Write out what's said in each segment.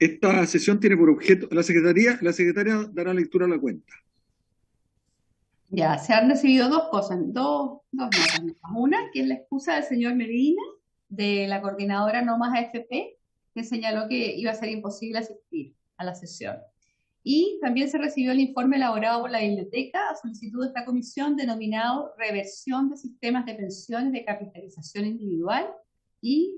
Esta sesión tiene por objeto, la secretaria dará lectura a la cuenta. Ya, se han recibido dos cosas, dos notas nomás. Una, que es la excusa del señor Medina, de la coordinadora No Más AFP, que señaló que iba a ser imposible asistir a la sesión. Y también se recibió el informe elaborado por la biblioteca a solicitud de esta comisión denominado Reversión de Sistemas de Pensiones de Capitalización Individual y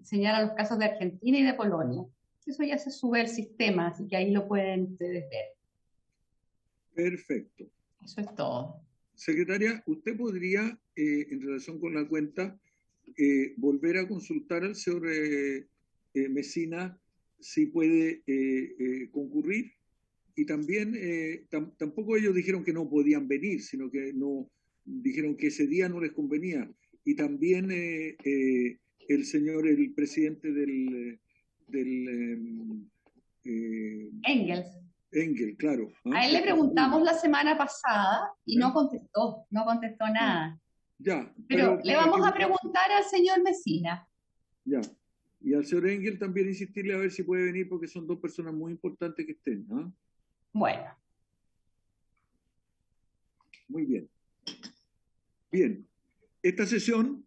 señala los casos de Argentina y de Polonia. Eso ya se sube al sistema, así que ahí lo pueden ustedes ver. Perfecto. Eso es todo. Secretaria, ¿usted podría, en relación con la cuenta, volver a consultar al señor Mesina si puede concurrir? Y también, tampoco ellos dijeron que no podían venir, sino que no dijeron que ese día no les convenía. Y también el señor, el presidente del Engels. Engel, claro, ¿ah? A él le El preguntamos presidente. la semana pasada y ¿Ya? no contestó Ah, nada. ya, Pero pero le para que vamos a preguntar al señor Mesina. ya. Y al señor Engel también insistirle a ver si puede venir porque son dos personas muy importantes que estén, ¿ah? Bueno, Muy bien. Bien. Esta sesión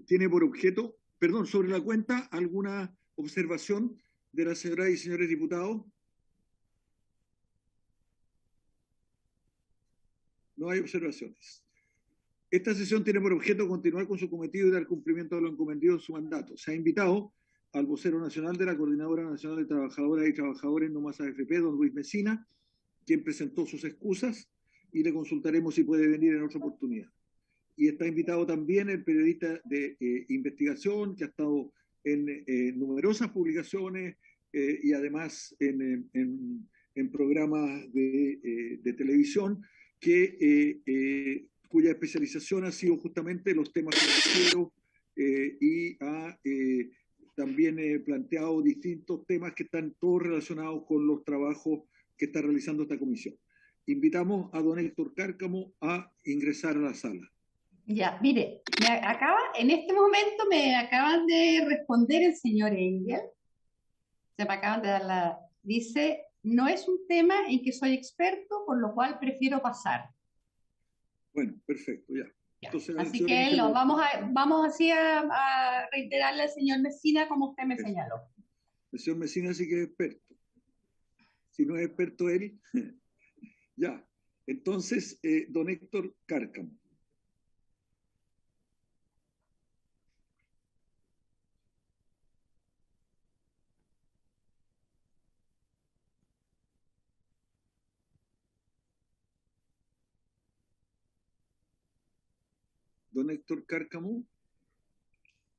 tiene por objeto, perdón, sobre la cuenta, alguna observación de las señoras y señores diputados. No hay observaciones. Esta sesión tiene por objeto continuar con su cometido y dar cumplimiento a lo encomendado en su mandato. Se ha invitado al vocero nacional de la Coordinadora Nacional de Trabajadoras y Trabajadores No Más AFP, don Luis Mesina, quien presentó sus excusas y le consultaremos si puede venir en otra oportunidad. Y está invitado también el periodista de investigación que ha estado en numerosas publicaciones y además en programas de televisión cuya especialización ha sido justamente los temas financieros y ha también planteado distintos temas que están todos relacionados con los trabajos que está realizando esta comisión. Invitamos a don Héctor Cárcamo a ingresar a la sala. ya, mire, en este momento me acaban de responder el señor Engel. Se me acaban de dar la. Dice, no es un tema en que soy experto, por lo cual prefiero pasar. Bueno, perfecto, ya. Ya. Entonces, al Así señor que Ángel, vamos así a reiterarle al señor Mesina como usted me eso. señaló. El señor Mesina sí que es experto. Si no es experto él, ya. Entonces, don Héctor Cárcamo. Don Héctor Cárcamo.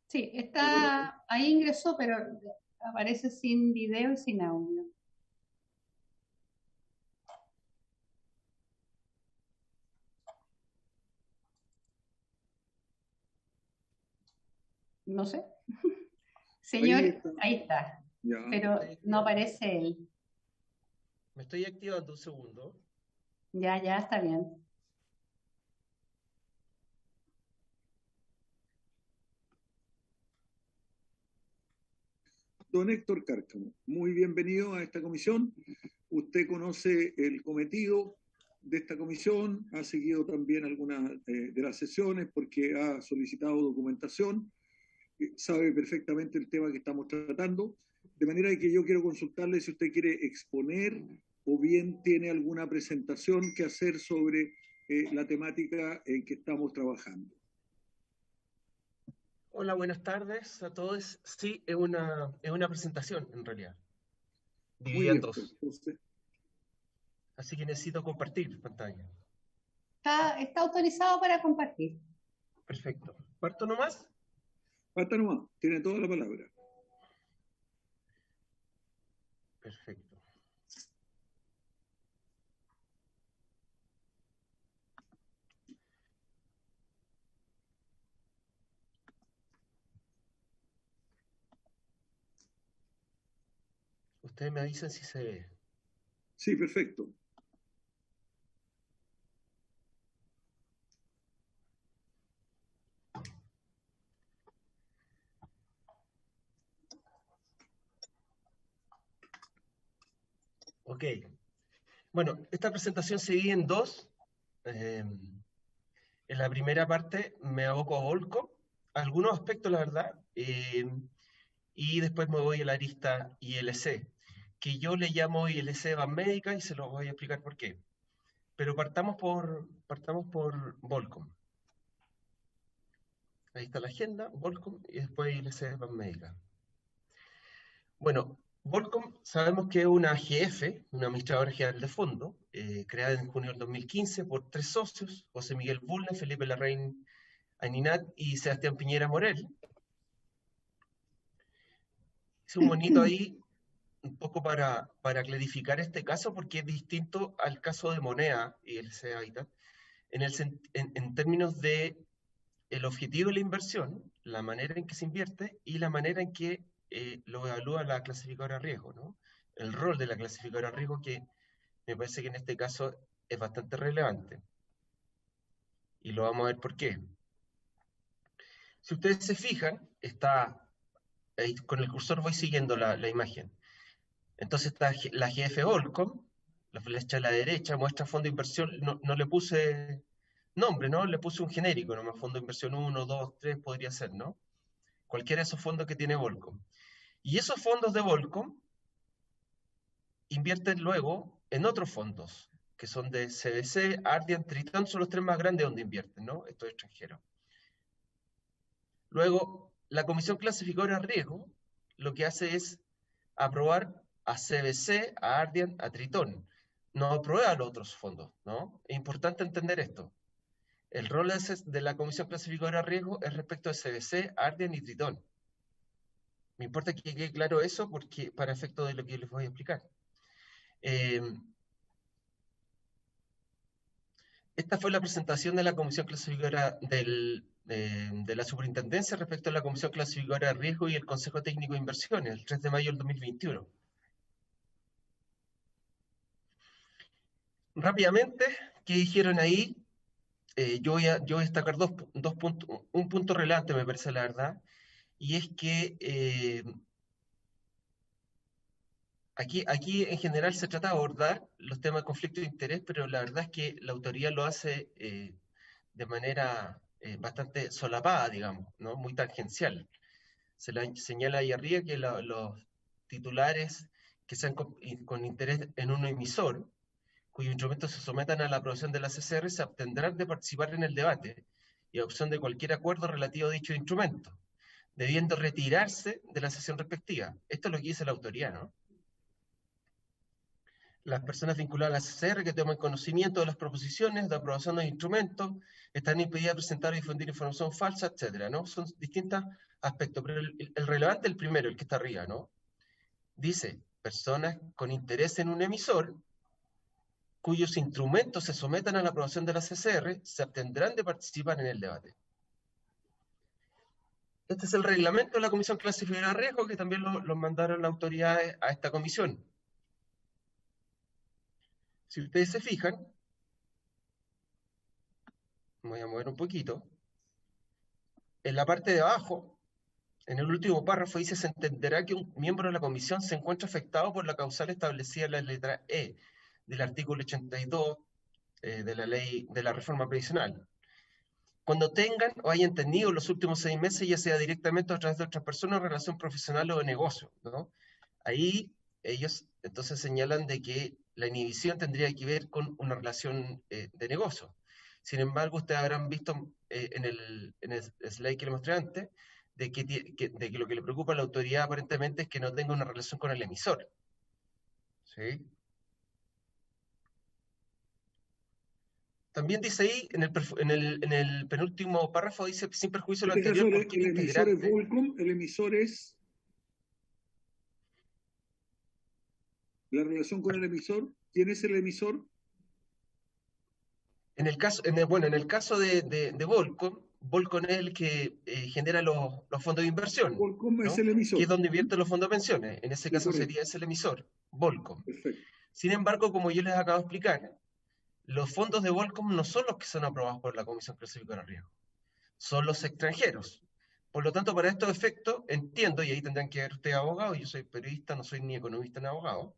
Sí, Hola. ahí ingresó, pero aparece sin video y sin audio. No sé. Ahí Señor, está. ahí está, Ya. Me pero estoy no activando. aparece él. Me estoy activando un segundo. Ya, ya está bien. Don Héctor Cárcamo, muy bienvenido a esta comisión. Usted conoce el cometido de esta comisión, ha seguido también algunas de las sesiones porque ha solicitado documentación, sabe perfectamente el tema que estamos tratando, de manera que yo quiero consultarle si usted quiere exponer o bien tiene alguna presentación que hacer sobre la temática en que estamos trabajando. Hola, buenas tardes a todos. Sí, es una presentación en realidad, Muy dividida en bien, pues dos. entonces, Así que necesito compartir pantalla. Está autorizado para compartir. Perfecto. ¿Parto nomás? basta nomás, tiene toda la palabra. Perfecto. Ustedes me avisan si se ve. Sí, perfecto. Ok. Bueno, esta presentación se divide en dos. En la primera parte me aboco a Volcom, algunos aspectos, la verdad, y después me voy a la arista ILC, que yo le llamo ILC Banmédica y se lo voy a explicar por qué. Pero partamos por Volcom. Ahí está la agenda, Volcom, y después ILC Banmédica. Bueno, Volcom sabemos que es una AGF, una administradora general de fondo, creada en junio del 2015 por 3 socios, José Miguel Bulne, Felipe Larraín Aninat y Sebastián Piñera Morel. Hice un monito ahí un poco para clarificar este caso porque es distinto al caso de Moneda y el SEA Habitat en términos de el objetivo de la inversión, la manera en que se invierte y la manera en que lo evalúa la clasificadora de riesgo, ¿no? El rol de la clasificadora de riesgo que me parece que en este caso es bastante relevante. Y lo vamos a ver por qué. Si ustedes se fijan, está ahí, con el cursor voy siguiendo la imagen. Entonces está la GF Volcom, la flecha a la derecha muestra fondo de inversión, no le puse nombre, ¿no? Le puse un genérico, nomás fondo de inversión 1, 2, 3 podría ser, ¿no? Cualquiera de esos fondos que tiene Volcom. Y esos fondos de Volcom invierten luego en otros fondos, que son de CBC, Ardian, Triton, son los tres más grandes donde invierten, ¿no? Estos extranjeros. Luego, la Comisión Clasificadora de Riesgo lo que hace es aprobar a CBC, a Ardian, a Triton. No aprueba a los otros fondos, ¿no? Es importante entender esto. El rol de la Comisión Clasificadora de Riesgo es respecto a CBC, Ardian y Triton. Me importa que quede claro eso porque para efecto de lo que les voy a explicar. Esta fue la presentación de la Comisión Clasificadora de la Superintendencia respecto a la Comisión Clasificadora de Riesgo y el Consejo Técnico de Inversiones, el 3 de mayo del 2021. Rápidamente, ¿qué dijeron ahí? Yo voy a destacar dos puntos, un punto relevante me parece la verdad, y es que aquí en general se trata de abordar los temas de conflicto de interés, pero la verdad es que la autoridad lo hace de manera bastante solapada, digamos, ¿no? Muy tangencial. Se señala ahí arriba que los titulares que sean con interés en un emisor, cuyos instrumentos se sometan a la aprobación de la CCR, se abstendrán de participar en el debate y adopción de cualquier acuerdo relativo a dicho instrumento, debiendo retirarse de la sesión respectiva. Esto es lo que dice la autoridad, ¿no? Las personas vinculadas a la CCR que toman conocimiento de las proposiciones de aprobación de instrumentos están impedidas de presentar o difundir información falsa, etcétera, ¿no? Son distintos aspectos, pero el relevante es el primero, el que está arriba, ¿no? Dice, personas con interés en un emisor cuyos instrumentos se sometan a la aprobación de la CCR se abstendrán de participar en el debate. Este es el reglamento de la Comisión Clasificadora de Riesgo que también lo mandaron las autoridades a esta comisión. Si ustedes se fijan, me voy a mover un poquito, en la parte de abajo, en el último párrafo dice, se entenderá que un miembro de la comisión se encuentra afectado por la causal establecida en la letra E del artículo 82 de la ley de la reforma previsional. Cuando tengan o hayan tenido los últimos 6 meses, ya sea directamente o a través de otras personas, relación profesional o de negocio, ¿no? Ahí ellos entonces señalan de que la inhibición tendría que ver con una relación de negocio. Sin embargo, ustedes habrán visto en el slide que les mostré antes, de que lo que le preocupa a la autoridad aparentemente es que no tenga una relación con el emisor. ¿Sí? También dice ahí, en el penúltimo párrafo, dice, sin perjuicio de lo anterior, porque el emisor es Volcom, el emisor es la relación con el emisor. ¿Quién es el emisor? En el caso de Volcom, Volcom es el que genera los fondos de inversión, Volcom ¿no? es el emisor. Que es donde invierten los fondos de pensiones. En ese caso sería ese el emisor, Volcom. Perfecto. Sin embargo, como yo les acabo de explicar, los fondos de Volcom no son los que son aprobados por la Comisión Clasificadora de Riesgo, son los extranjeros. Por lo tanto, para estos efectos, entiendo, y ahí tendrán que ver ustedes abogados, yo soy periodista, no soy ni economista ni abogado,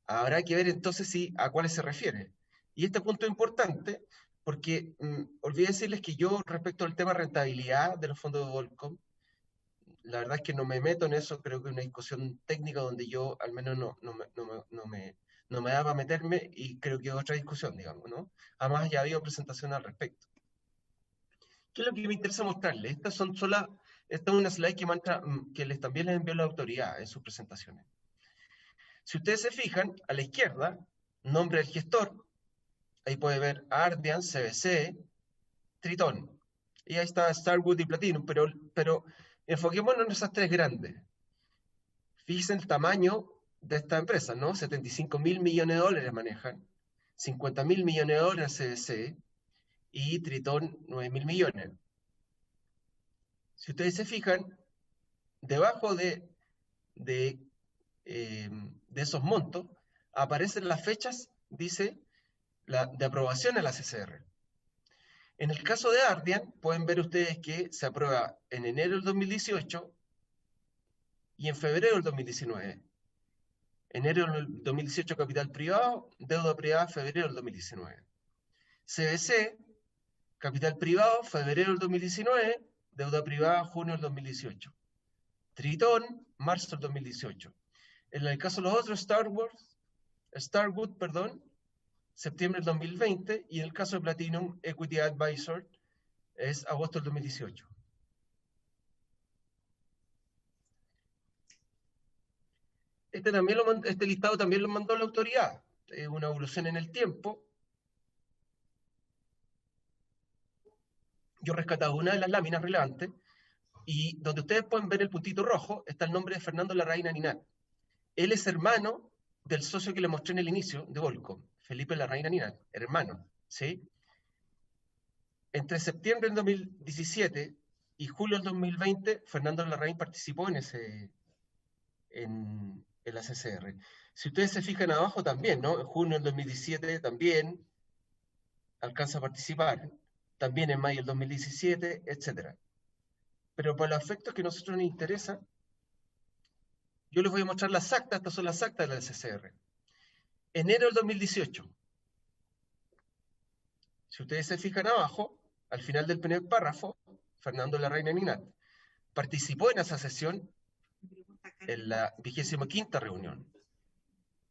Habrá que ver entonces a cuáles se refiere. Y este punto es importante porque olvidé decirles que yo, respecto al tema rentabilidad de los fondos de Volcom, la verdad es que no me meto en eso, creo que es una discusión técnica donde yo al menos no me da para meterme, y creo que es otra discusión, digamos, ¿no? Además ya ha habido presentación al respecto. ¿Qué es lo que me interesa mostrarles? Esta es una slide que también les envió la autoridad en sus presentaciones. Si ustedes se fijan, a la izquierda, nombre del gestor, ahí puede ver Ardian, CBC, Tritón. Y ahí está Starwood y Platinum, pero enfoquémonos en esas tres grandes. Fíjense el tamaño de esta empresa, ¿no? 75.000 millones de dólares manejan, 50.000 millones de dólares CBC y Tritón 9.000 millones. Si ustedes se fijan, debajo de esos montos aparecen las fechas, dice, de aprobación a la CCR. En el caso de Ardian, pueden ver ustedes que se aprueba en enero del 2018 y en febrero del 2019. Enero del 2018 capital privado, deuda privada febrero del 2019. CBC, capital privado, febrero del 2019, deuda privada junio del 2018. Tritón, marzo del 2018. En el caso de los otros, Starwood, septiembre del 2020, y en el caso de Platinum Equity Advisor es agosto del 2018. Este listado también lo mandó la autoridad. Es una evolución en el tiempo. Yo he rescatado una de las láminas relevantes, y donde ustedes pueden ver el puntito rojo, está el nombre de Fernando Larraín Aninat. Él es hermano del socio que le mostré en el inicio de Volcom, Felipe Larraín Aninat, hermano, ¿sí? Entre septiembre del 2017 y julio del 2020, Fernando Larraín participó en la CCR. Si ustedes se fijan abajo también, ¿no? En junio del 2017 también alcanza a participar, también en mayo del 2017, etc. Pero para los efectos que a nosotros nos interesa, yo les voy a mostrar las actas. Estas son las actas de la CCR. Enero del 2018. Si ustedes se fijan abajo, al final del primer párrafo, Fernando Larraín Aninat participó en esa sesión en la 25ª reunión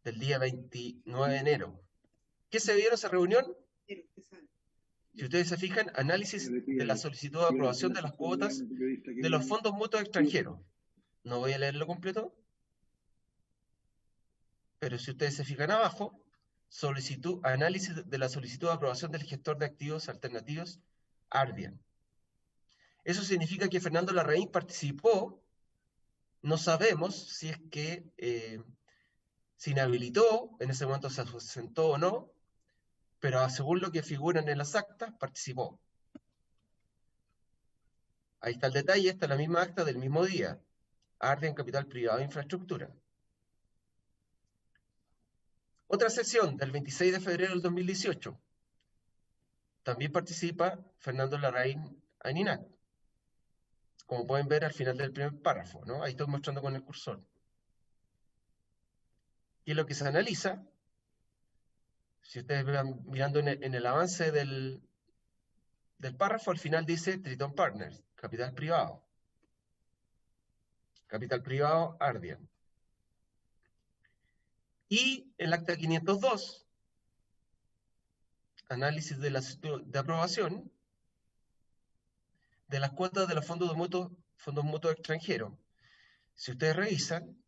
del día 29 de enero. ¿Qué se vio en esa reunión? Si ustedes se fijan, análisis de la solicitud de aprobación de las cuotas de los fondos mutuos extranjeros. No voy a leerlo completo, pero si ustedes se fijan abajo, análisis de la solicitud de aprobación del gestor de activos alternativos, Ardian. Eso significa que Fernando Larraín participó. No sabemos si es que se inhabilitó, en ese momento se ausentó o no, pero según lo que figuran en las actas, participó. Ahí está el detalle, esta es la misma acta del mismo día. Ardian Capital Privado e Infraestructura. Otra sesión del 26 de febrero del 2018. También participa Fernando Larraín Aninat. Como pueden ver al final del primer párrafo, ¿no? Ahí estoy mostrando con el cursor. Y lo que se analiza, si ustedes van mirando en el avance del párrafo, al final dice Triton Partners, capital privado. Capital privado, Ardian. Y el acta 502, análisis de aprobación de las cuotas de los fondos mutuos extranjeros. Si ustedes revisan,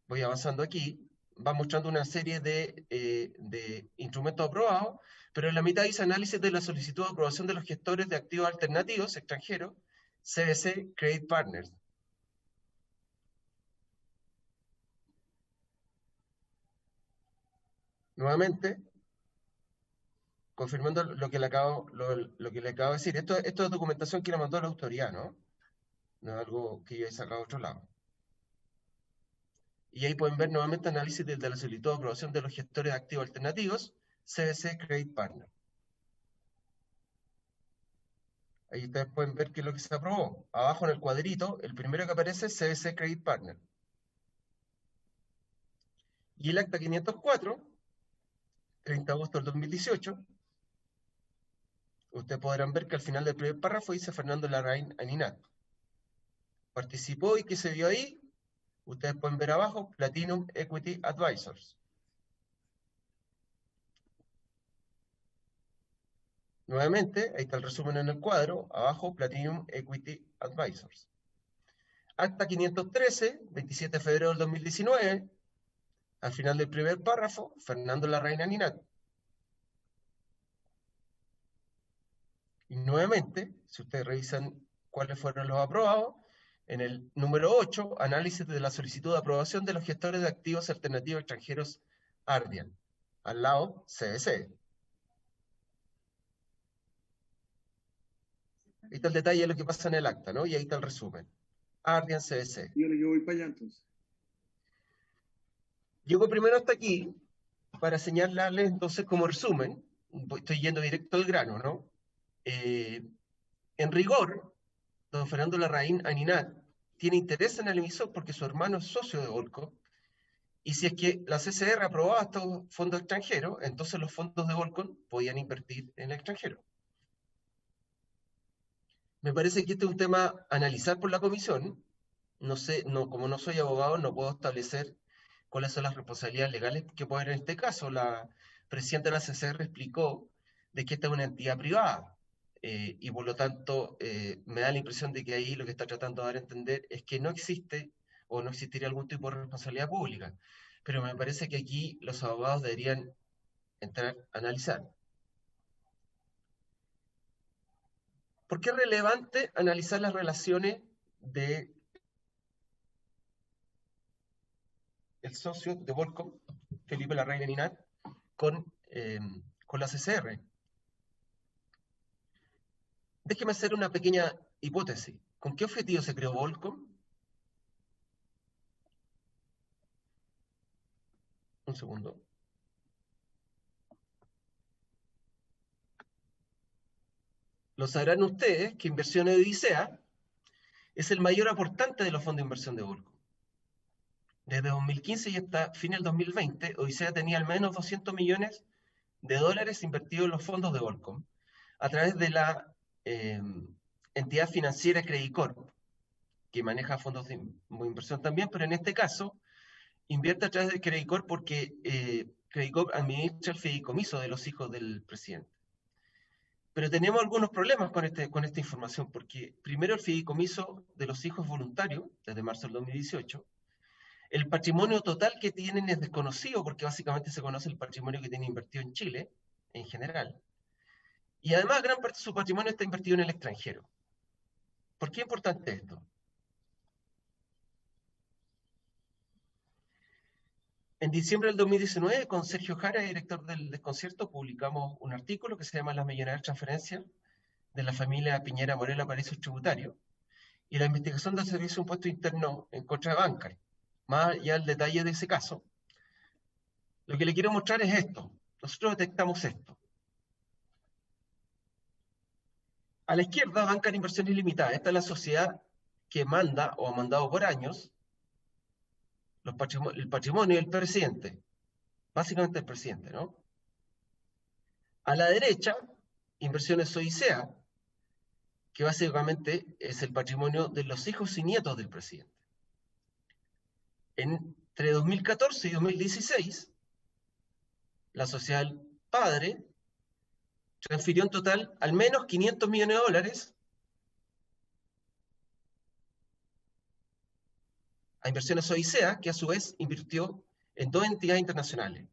voy avanzando aquí, va mostrando una serie de instrumentos aprobados, pero en la mitad dice análisis de la solicitud de aprobación de los gestores de activos alternativos extranjeros, CBC Credit Partners. Nuevamente, confirmando lo que le acabo de decir. Esto es documentación que le mandó la autoridad, ¿no? No es algo que yo he sacado a otro lado. Y ahí pueden ver nuevamente análisis de la solicitud de aprobación de los gestores de activos alternativos, CBC Credit Partner. Ahí ustedes pueden ver qué es lo que se aprobó. Abajo en el cuadrito, el primero que aparece es CBC Credit Partner. Y el acta 504, 30 de agosto del 2018, ustedes podrán ver que al final del primer párrafo dice Fernando Larraín Aninat. Participó y que se vio ahí, ustedes pueden ver abajo, Platinum Equity Advisors. Nuevamente, ahí está el resumen en el cuadro, abajo, Platinum Equity Advisors. Acta 513, 27 de febrero del 2019, al final del primer párrafo, Fernando Larraín Aninat. Y nuevamente, si ustedes revisan cuáles fueron los aprobados, en el número 8, análisis de la solicitud de aprobación de los gestores de activos alternativos extranjeros Ardian, al lado CBC. Ahí está el detalle de lo que pasa en el acta, ¿no? Y ahí está el resumen. Ardian CBC. Yo voy para allá entonces. Llego primero hasta aquí para señalarles entonces como resumen, estoy yendo directo al grano, ¿no? En rigor, don Fernando Larraín Aninat tiene interés en el emisor porque su hermano es socio de Volcom, y si es que la CCR aprobaba estos fondos extranjeros, entonces los fondos de Volcom podían invertir en el extranjero. Me parece que este es un tema a analizar por la comisión. No sé, como no soy abogado, no puedo establecer cuáles son las responsabilidades legales que puede haber en este caso. La presidenta de la CCR explicó de que esta es una entidad privada, y por lo tanto me da la impresión de que ahí lo que está tratando de dar a entender es que no existe o no existiría algún tipo de responsabilidad pública. Pero me parece que aquí los abogados deberían entrar a analizar. ¿Por qué es relevante analizar las relaciones de el socio de Volcom, Felipe Larraín Aninat, con la CCR? Déjeme hacer una pequeña hipótesis. ¿Con qué objetivo se creó Volcom? Un segundo. Lo sabrán ustedes que Inversiones de Odisea es el mayor aportante de los fondos de inversión de Volcom. Desde 2015 y hasta fin del 2020, Odisea tenía al menos 200 millones de dólares invertidos en los fondos de Volcom a través de la entidad financiera Credit Corp, que maneja fondos de inversión también, pero en este caso invierte a través de Credit Corp porque Credit Corp administra el fideicomiso de los hijos del presidente. Pero tenemos algunos problemas con esta información, porque primero el fideicomiso de los hijos es voluntario, desde marzo del 2018. El patrimonio total que tienen es desconocido, porque básicamente se conoce el patrimonio que tienen invertido en Chile, en general. Y además gran parte de su patrimonio está invertido en el extranjero. ¿Por qué es importante esto? En diciembre del 2019, con Sergio Jara, director del Desconcierto, publicamos un artículo que se llama Las millonarias transferencias de la familia Piñera Morel a paraísos tributarios y la investigación del Servicio de Impuesto Interno en contra de Bancar. Más allá del detalle de ese caso, lo que le quiero mostrar es esto. Nosotros detectamos esto. A la izquierda, Bancar Inversiones Limitadas. Esta es la sociedad que manda o ha mandado por años el patrimonio del presidente. Básicamente el presidente, ¿no? A la derecha, Inversiones Odisea, que básicamente es el patrimonio de los hijos y nietos del presidente. Entre 2014 y 2016, la sociedad del padre transfirió en total al menos 500 millones de dólares a Inversiones Odisea, que a su vez invirtió en dos entidades internacionales.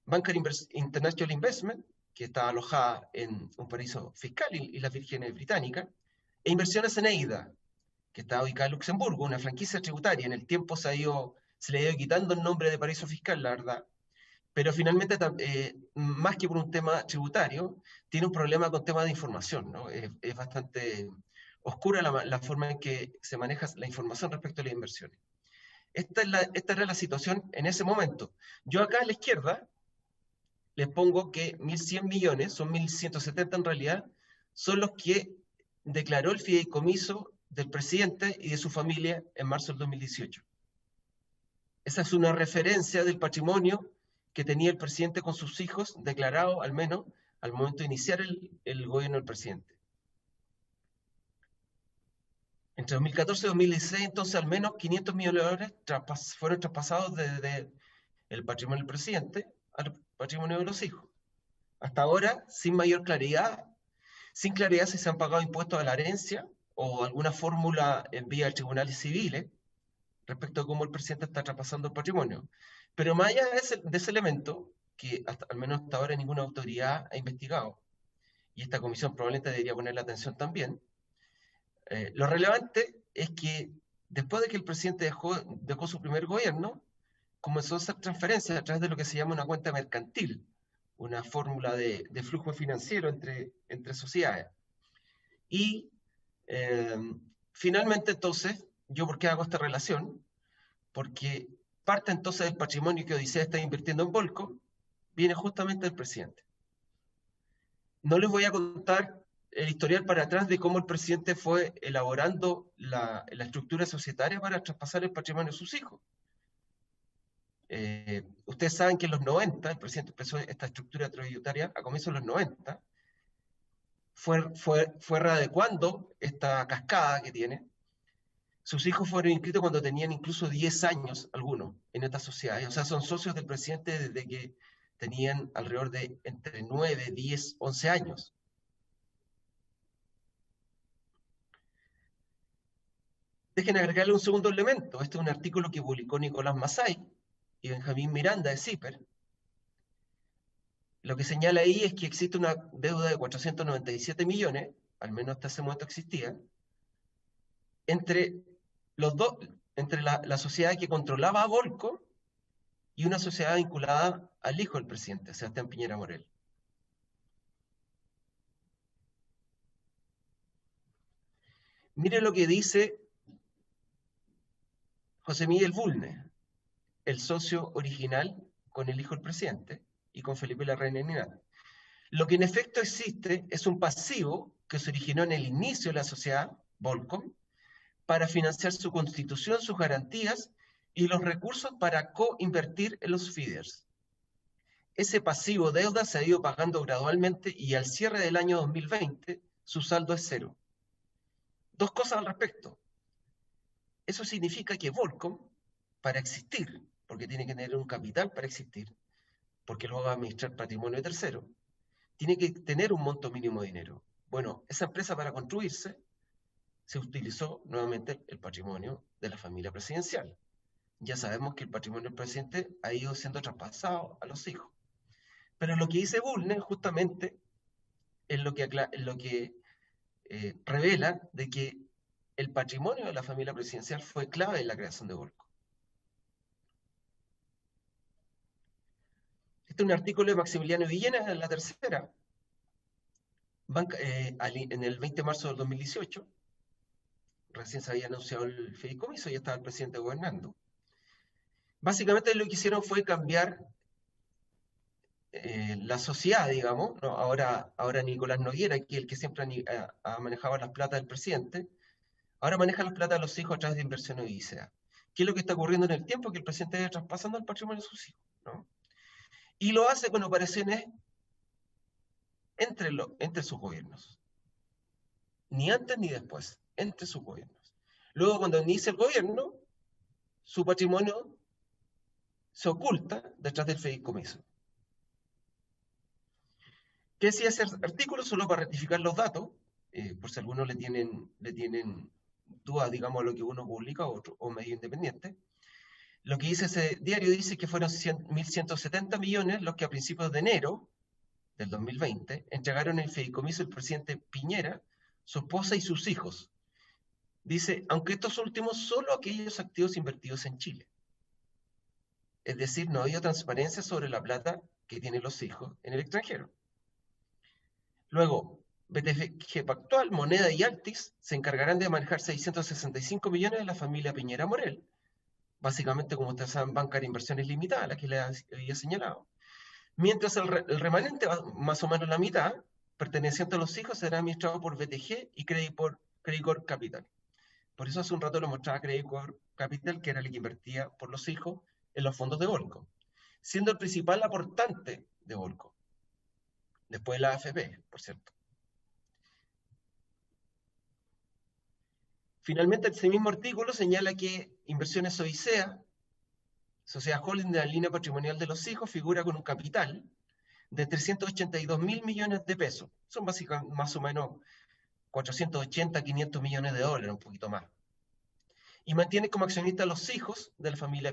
Bancar International Investment, que está alojada en un paraíso fiscal y las Vírgenes Británicas, e Inversiones Eneida, que está ubicada en Luxemburgo, una franquicia tributaria. En el tiempo se le ha ido quitando el nombre de paraíso fiscal, la verdad, pero finalmente, más que por un tema tributario, tiene un problema con temas de información, ¿no? Es bastante oscura la forma en que se maneja la información respecto a las inversiones. Esta era la situación en ese momento. Yo acá a la izquierda les pongo que 1.100 millones, son 1.170 en realidad, son los que declaró el fideicomiso del presidente y de su familia en marzo del 2018. Esa es una referencia del patrimonio que tenía el presidente con sus hijos, declarado al menos al momento de iniciar el gobierno del presidente. Entre 2014 y 2016, entonces, al menos 500 millones de dólares fueron traspasados desde el patrimonio del presidente al patrimonio de los hijos. Hasta ahora, sin mayor claridad, sin claridad si se han pagado impuestos a la herencia o alguna fórmula en vía de tribunales civiles respecto a cómo el presidente está traspasando el patrimonio. Pero más allá de ese elemento, que al menos hasta ahora ninguna autoridad ha investigado, y esta comisión probablemente debería poner la atención también, lo relevante es que después de que el presidente dejó su primer gobierno, comenzó a hacer transferencias a través de lo que se llama una cuenta mercantil, una fórmula de flujo financiero entre sociedades. Y finalmente, entonces, ¿yo por qué hago esta relación? Porque parte entonces del patrimonio que Odisea está invirtiendo en Volcom viene justamente del presidente. No les voy a contar el historial para atrás de cómo el presidente fue elaborando la estructura societaria para traspasar el patrimonio a sus hijos. Ustedes saben que en los 90, el presidente empezó esta estructura tributaria a comienzos de los 90, fue readecuando esta cascada que tiene. Sus hijos fueron inscritos cuando tenían incluso 10 años, algunos, en estas sociedades. O sea, son socios del presidente desde que tenían alrededor de entre 9, 10, 11 años. Dejen agregarle un segundo elemento. Este es un artículo que publicó Nicolás Massay y Benjamín Miranda de CIPER. Lo que señala ahí es que existe una deuda de 497 millones, al menos hasta ese momento existía, entre la sociedad que controlaba a Volcom y una sociedad vinculada al hijo del presidente, Sebastián Piñera Morel. Mire lo que dice José Miguel Bulnes, el socio original con el hijo del presidente y con Felipe Larraín Ninat. Lo que en efecto existe es un pasivo que se originó en el inicio de la sociedad Volcom para financiar su constitución, sus garantías y los recursos para co-invertir en los feeders. Ese pasivo deuda se ha ido pagando gradualmente y al cierre del año 2020 su saldo es cero. Dos cosas al respecto. Eso significa que Volcom, para existir, porque tiene que tener un capital para existir, porque luego va a administrar patrimonio de tercero, tiene que tener un monto mínimo de dinero. Bueno, esa empresa para construirse se utilizó nuevamente el patrimonio de la familia presidencial. Ya sabemos que el patrimonio del presidente ha ido siendo traspasado a los hijos. Pero lo que dice Bulnes justamente es lo que revela de que el patrimonio de la familia presidencial fue clave en la creación de Volcom. Este es un artículo de Maximiliano Villena en La Tercera, en el 20 de marzo del 2018. Recién se había anunciado el fideicomiso y ya estaba el presidente gobernando. Básicamente lo que hicieron fue cambiar la sociedad, digamos, ¿no? Ahora Nicolás Noguera, que es el que siempre ha manejado las platas del presidente, ahora maneja las platas de los hijos a través de inversiones Odisea. ¿Qué es lo que está ocurriendo en el tiempo? Que el presidente está traspasando el patrimonio de sus hijos, ¿no? Y lo hace con operaciones entre sus gobiernos. Ni antes ni después, entre sus gobiernos. Luego, cuando inicia el gobierno, su patrimonio se oculta detrás del fideicomiso. ¿Qué decía ese artículo? Solo para rectificar los datos, por si algunos le tienen dudas, digamos, a lo que uno publica o medio independiente. Lo que dice ese diario dice que fueron 1.170 millones los que a principios de enero del 2020 entregaron el fideicomiso el presidente Piñera, su esposa y sus hijos. Dice, aunque estos últimos solo aquellos activos invertidos en Chile. Es decir, no ha habido transparencia sobre la plata que tienen los hijos en el extranjero. Luego, BTG Pactual, Moneda y Altis se encargarán de manejar 665 millones de la familia Piñera Morel. Básicamente, como ustedes saben, Banca de Inversiones Limitada, la que les había señalado. Mientras el remanente, más o menos la mitad, perteneciente a los hijos, será administrado por BTG y Credicorp Capital. Por eso hace un rato lo mostraba Credicorp Capital, que era el que invertía por los hijos en los fondos de Volcom, siendo el principal aportante de Volcom, después de la AFP, por cierto. Finalmente, ese mismo artículo señala que Inversiones Odisea, sociedad holding de la línea patrimonial de los hijos, figura con un capital de 382.000 millones de pesos. Son básicamente más o menos 480, 500 millones de dólares, un poquito más. Y mantiene como accionistas a los hijos de la familia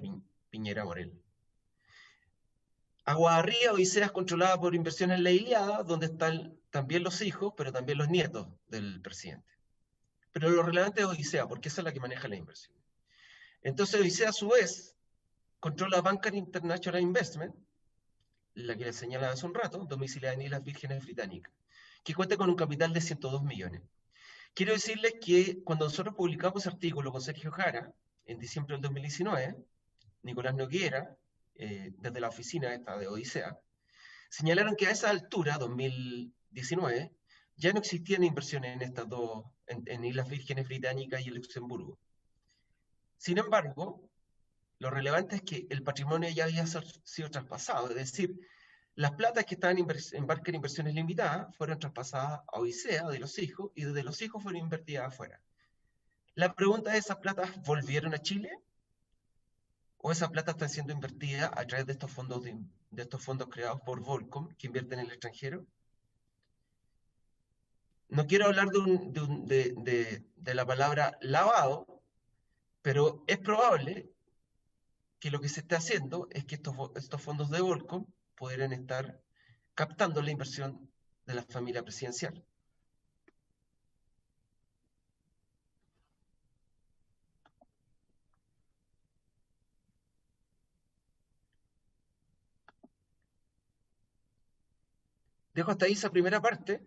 Piñera Morel. Agua Arriba, Odisea es controlada por Inversiones La Iliada, donde están también los hijos, pero también los nietos del presidente. Pero lo relevante es Odisea, porque esa es la que maneja la inversión. Entonces Odisea, a su vez, controla Banca International Investment, la que les señalaba hace un rato, domiciliada en Islas Vírgenes Británicas, que cuenta con un capital de 102 millones. Quiero decirles que cuando nosotros publicamos ese artículo con Sergio Jara, en diciembre del 2019, Nicolás Noguera, desde la oficina esta de Odisea, señalaron que a esa altura, 2019, ya no existían inversiones en estas dos, en Islas Vírgenes Británicas y Luxemburgo. Sin embargo, lo relevante es que el patrimonio ya había sido traspasado, es decir, las platas que estaban en Barker Inversiones Limitadas fueron traspasadas a Odisea de los hijos y desde los hijos fueron invertidas afuera. La pregunta es, ¿esas platas volvieron a Chile? ¿O esas platas están siendo invertidas a través de estos fondos creados por Volcom que invierten en el extranjero? No quiero hablar de la palabra lavado, pero es probable que lo que se esté haciendo es que estos fondos de Volcom pudieran estar captando la inversión de la familia presidencial. Dejo hasta ahí esa primera parte.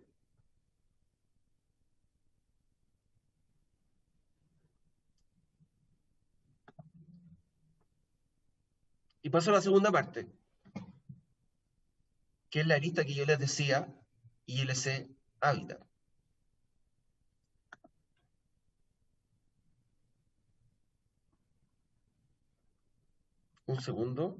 Y paso a la segunda parte, que es la lista que yo les decía, ILC Habitat. Un segundo.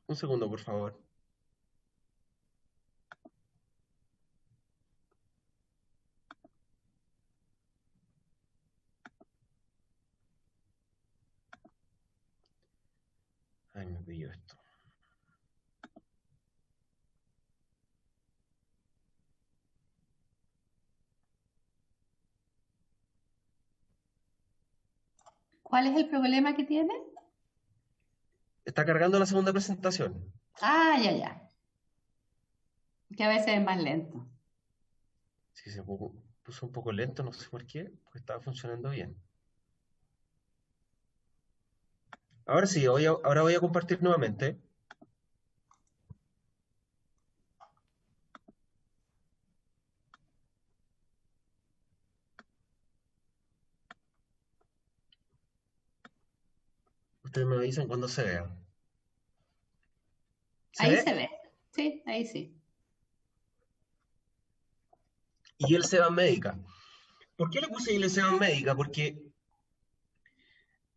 Un segundo, por favor. Ay, me pilló esto. ¿Cuál es el problema que tiene? Está cargando la segunda presentación. Ah, ya. Que a veces es más lento. Sí, se puso un poco lento, no sé por qué, porque estaba funcionando bien. Ahora sí, ahora voy a compartir nuevamente. Ustedes me avisan cuando se vea. ¿Se Ahí ve? se ve. Sí, ahí sí. Y el Seban Médica. ¿Por qué le puse el Seban Médica? Porque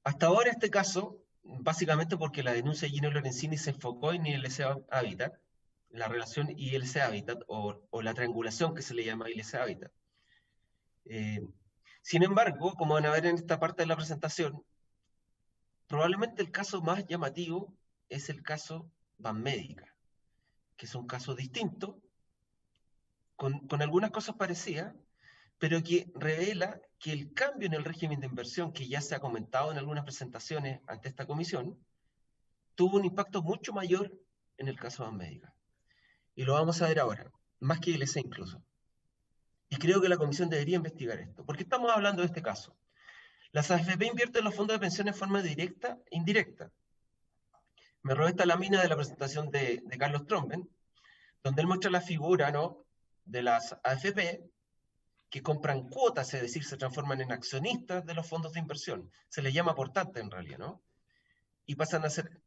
hasta ahora este caso, básicamente porque la denuncia de Gino Lorenzini se enfocó en ILC Habitat, la relación ILC Habitat o la triangulación que se le llama ILC Habitat. Sin embargo, como van a ver en esta parte de la presentación, probablemente el caso más llamativo es el caso Banmédica, que es un caso distinto, con algunas cosas parecidas, pero que revela que el cambio en el régimen de inversión, que ya se ha comentado en algunas presentaciones ante esta comisión, tuvo un impacto mucho mayor en el caso Banmédica. Y lo vamos a ver ahora, más que ILC incluso. Y creo que la comisión debería investigar esto. ¿Por qué estamos hablando de este caso? Las AFP invierten en los fondos de pensión en forma directa e indirecta. Me robé esta lámina de la presentación de Carlos Tromben, donde él muestra la figura, ¿no?, de las AFP que compran cuotas, es decir, se transforman en accionistas de los fondos de inversión. Se les llama aportantes en realidad, ¿no? Y pasan a ser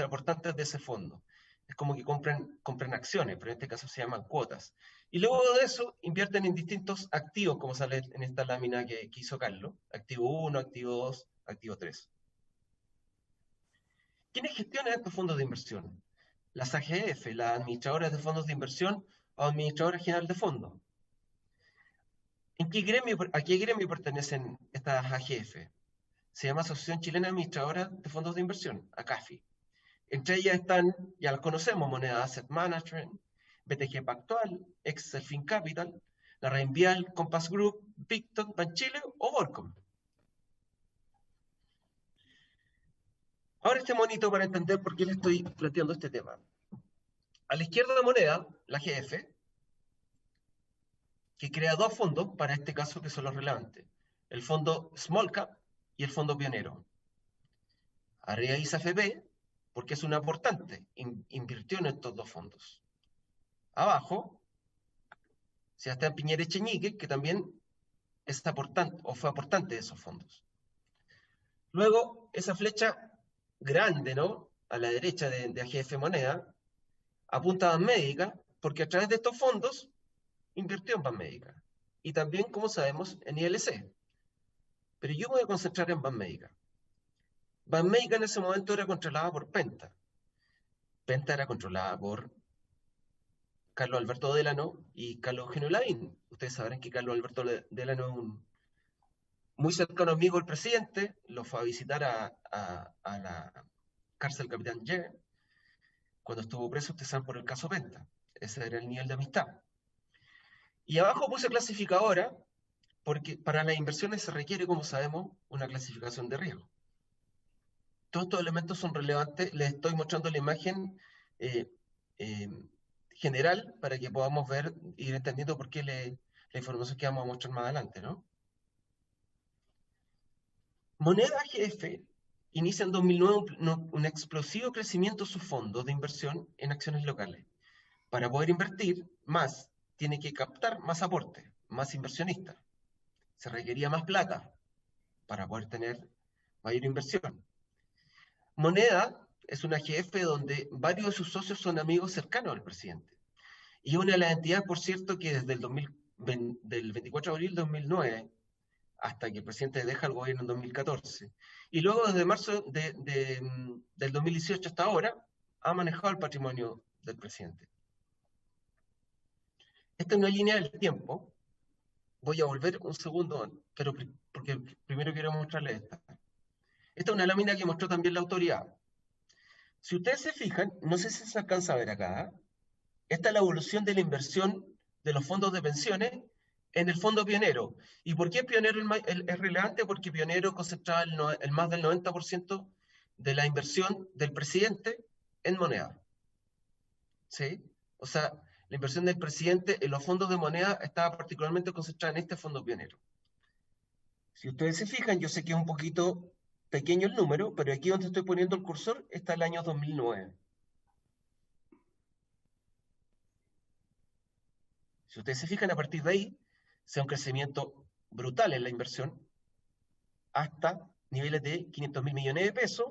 aportantes de ese fondo. Es como que compran acciones, pero en este caso se llaman cuotas. Y luego de eso invierten en distintos activos, como sale en esta lámina que hizo Carlos. Activo 1, activo 2, activo 3. ¿Quiénes gestionan estos fondos de inversión? Las AGF, las administradoras de fondos de inversión o administradoras general de fondos. ¿A qué gremio pertenecen estas AGF? Se llama Asociación Chilena Administradora de Fondos de Inversión, ACAFI. Entre ellas están, ya las conocemos, Moneda Asset Management, BTG Pactual, Excelfin Capital, la Reinvial, Compass Group, Picton, Banchile o Volcom. Ahora este monito para entender por qué le estoy planteando este tema. A la izquierda de Moneda, la GF, que crea dos fondos para este caso que son los relevantes. El fondo Small Cap y el fondo Pionero. Arriba dice AFP, porque es un aportante, invirtió en estos dos fondos. Abajo, Sebastián Piñera Echeñique, que también es aportante, o fue aportante de esos fondos. Luego, esa flecha grande, ¿no? A la derecha de AGF Moneda, apunta a Banmédica, porque a través de estos fondos invirtió en Banmédica. Y también, como sabemos, en ILC. Pero yo me voy a concentrar en Banmédica. Banmédica en ese momento era controlada por Penta. Penta era controlada por Carlos Alberto Delano y Carlos Eugenio Lavín. Ustedes sabrán que Carlos Alberto Delano es un muy cercano amigo del presidente, lo fue a visitar a la cárcel Capitán Ye, cuando estuvo preso, ustedes saben, por el caso Penta. Ese era el nivel de amistad. Y abajo puse clasificadora, porque para las inversiones se requiere, como sabemos, una clasificación de riesgo. Todos estos elementos son relevantes. Les estoy mostrando la imagen general para que podamos ver, ir entendiendo por qué la información que vamos a mostrar más adelante, ¿no? Moneda AGF inicia en 2009 un explosivo crecimiento de sus fondos de inversión en acciones locales. Para poder invertir más, tiene que captar más aporte, más inversionistas. Se requería más plata para poder tener mayor inversión. Moneda es una AGF donde varios de sus socios son amigos cercanos al presidente. Y una de las entidades, por cierto, que desde del 24 de abril de 2009 hasta que el presidente deja el gobierno en 2014, y luego desde marzo del 2018 hasta ahora, ha manejado el patrimonio del presidente. Esta es una línea del tiempo. Voy a volver un segundo, pero porque primero quiero mostrarles esta. Esta es una lámina que mostró también la autoridad. Si ustedes se fijan, no sé si se alcanza a ver acá, esta es la evolución de la inversión de los fondos de pensiones en el fondo Pionero. ¿Y por qué Pionero es relevante? Porque Pionero concentraba el más del 90% de la inversión del presidente en moneda. ¿Sí? O sea, la inversión del presidente en los fondos de moneda estaba particularmente concentrada en este fondo Pionero. Si ustedes se fijan, yo sé que es un poquito pequeño el número, pero aquí donde estoy poniendo el cursor está el año 2009. Si ustedes se fijan, a partir de ahí, sea un crecimiento brutal en la inversión, hasta niveles de 500.000 millones de pesos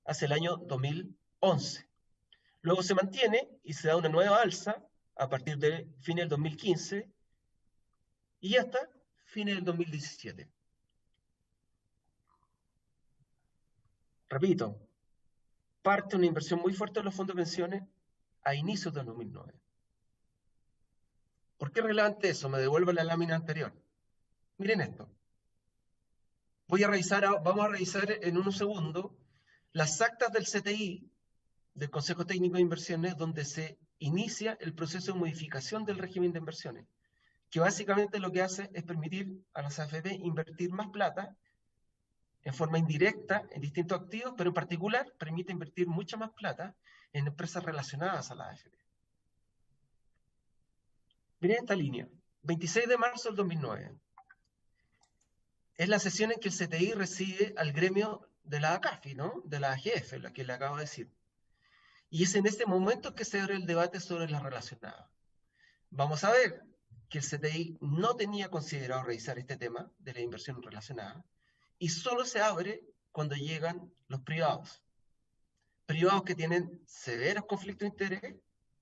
hacia el año 2011. Luego se mantiene y se da una nueva alza a partir de fines del 2015 y hasta fines del 2017. Repito, parte una inversión muy fuerte de los fondos de pensiones a inicios del 2009. ¿Por qué es relevante eso? Me devuelvo a la lámina anterior. Miren esto. Vamos a revisar en unos segundos las actas del CTI, del Consejo Técnico de Inversiones, donde se inicia el proceso de modificación del régimen de inversiones, que básicamente lo que hace es permitir a las AFP invertir más plata en forma indirecta en distintos activos, pero en particular permite invertir mucha más plata en empresas relacionadas a las AFP. Miren esta línea, 26 de marzo del 2009. Es la sesión en que el CTI recibe al gremio de la ACAFI, ¿no? De la AGF, la que le acabo de decir. Y es en este momento que se abre el debate sobre las relacionadas. Vamos a ver que el CTI no tenía considerado revisar este tema de la inversión relacionada y solo se abre cuando llegan los privados. privados que tienen severos conflictos de interés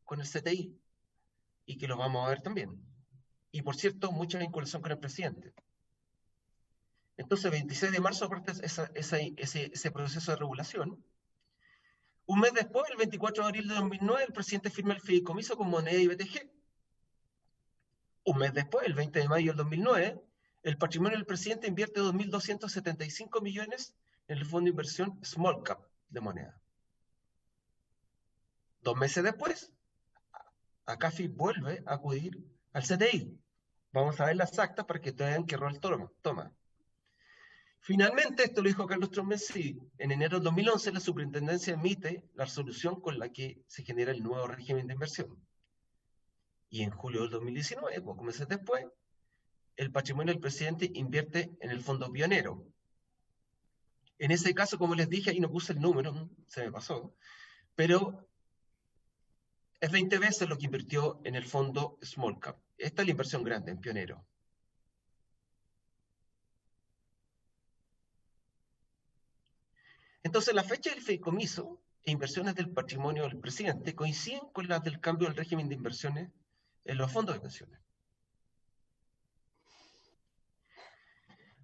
con el CTI, y que los vamos a ver también. Y por cierto, mucha vinculación con el presidente. Entonces, 26 de marzo parte ese proceso de regulación. Un mes después, el 24 de abril de 2009, el presidente firma el fideicomiso con Moneda y BTG. Un mes después, el 20 de mayo del 2009, el patrimonio del presidente invierte 2.275 millones en el fondo de inversión Small Cap de Moneda. 2 meses después, ACAFI vuelve a acudir al CTI. Vamos a ver las actas para que ustedes vean qué rol toma. Finalmente, esto lo dijo Carlos Trombensi, en enero de 2011 la superintendencia emite la resolución con la que se genera el nuevo régimen de inversión. Y en julio del 2019, pocos meses después, el patrimonio del presidente invierte en el fondo pionero. En ese caso, como les dije, ahí no puse el número, se me pasó, pero es 20 veces lo que invirtió en el fondo Small Cap. Esta es la inversión grande en pionero. Entonces, la fecha del fideicomiso e inversiones del patrimonio del presidente coinciden con las del cambio del régimen de inversiones en los fondos de pensiones.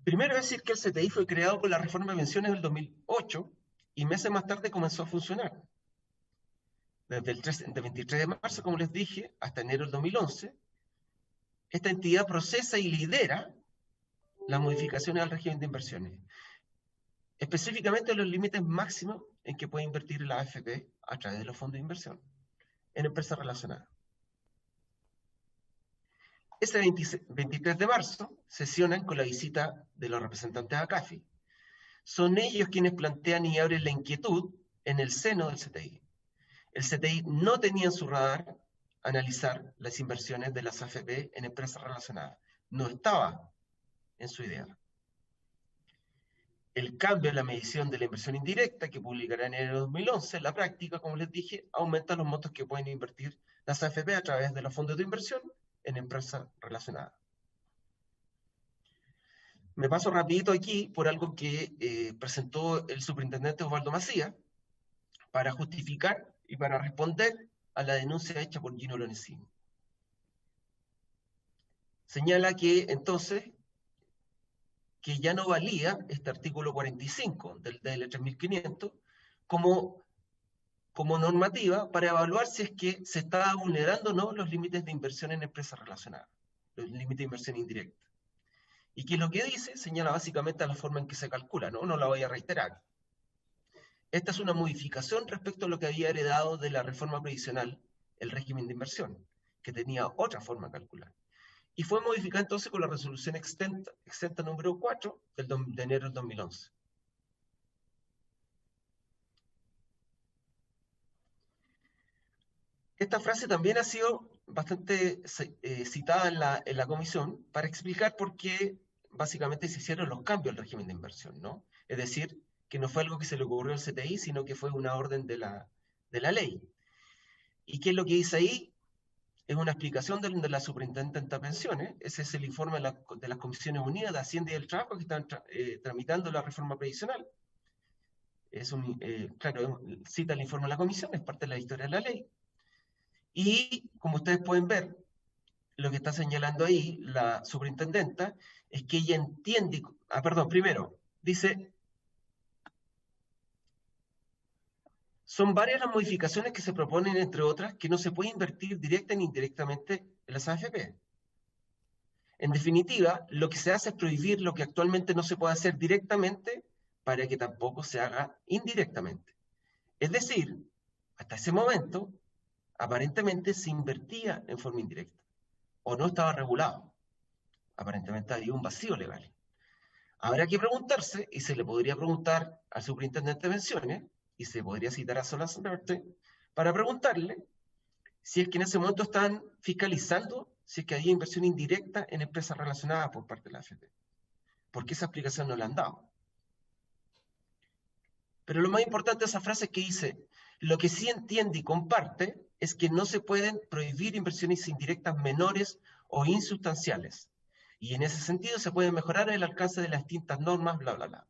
Primero decir que el CTI fue creado por la reforma de pensiones del 2008 y meses más tarde comenzó a funcionar. Desde el 23 de marzo, como les dije, hasta enero del 2011, esta entidad procesa y lidera las modificaciones al régimen de inversiones, específicamente los límites máximos en que puede invertir la AFP a través de los fondos de inversión en empresas relacionadas. Ese 23 de marzo sesionan con la visita de los representantes de ACAFI. Son ellos quienes plantean y abren la inquietud en el seno del CTI. El CTI no tenía en su radar analizar las inversiones de las AFP en empresas relacionadas. No estaba en su idea. El cambio en la medición de la inversión indirecta, que publicará en enero de 2011, en la práctica, como les dije, aumenta los montos que pueden invertir las AFP a través de los fondos de inversión en empresas relacionadas. Me paso rapidito aquí por algo que presentó el superintendente Osvaldo Macías para justificar y para responder a la denuncia hecha por Gino Lorenzini. Señala que entonces que ya no valía este artículo 45 del DL 3500 como normativa para evaluar si es que se estaba vulnerando o no los límites de inversión en empresas relacionadas, los límites de inversión indirecta. Y que lo que dice señala básicamente a la forma en que se calcula, no la voy a reiterar. Esta es una modificación respecto a lo que había heredado de la reforma previsional, el régimen de inversión, que tenía otra forma de calcular. Y fue modificada entonces con la resolución exenta número 4 de enero del 2011. Esta frase también ha sido bastante citada en la comisión para explicar por qué básicamente se hicieron los cambios al régimen de inversión, ¿no? Es decir, que no fue algo que se le ocurrió al CTI, sino que fue una orden de la ley. ¿Y qué es lo que dice ahí? Es una explicación de la Superintendente de Pensiones. Ese es el informe de las Comisiones Unidas de Hacienda y del Trabajo que están tramitando la reforma previsional. Claro, cita el informe de la comisión, es parte de la historia de la ley. Y como ustedes pueden ver, lo que está señalando ahí la superintendenta es que ella entiende, primero, dice, son varias las modificaciones que se proponen, entre otras, que no se puede invertir directa ni indirectamente en las AFP. En definitiva, lo que se hace es prohibir lo que actualmente no se puede hacer directamente para que tampoco se haga indirectamente. Es decir, hasta ese momento, aparentemente se invertía en forma indirecta, o no estaba regulado. Aparentemente había un vacío legal. Habrá que preguntarse, y se le podría preguntar al superintendente de pensiones, y se podría citar a Solans Norte, para preguntarle si es que en ese momento están fiscalizando si es que había inversión indirecta en empresas relacionadas por parte de la AFP. Porque esa explicación no la han dado. Pero lo más importante de esa frase es que dice, lo que sí entiende y comparte es que no se pueden prohibir inversiones indirectas menores o insustanciales. Y en ese sentido se puede mejorar el alcance de las distintas normas, bla, bla, bla.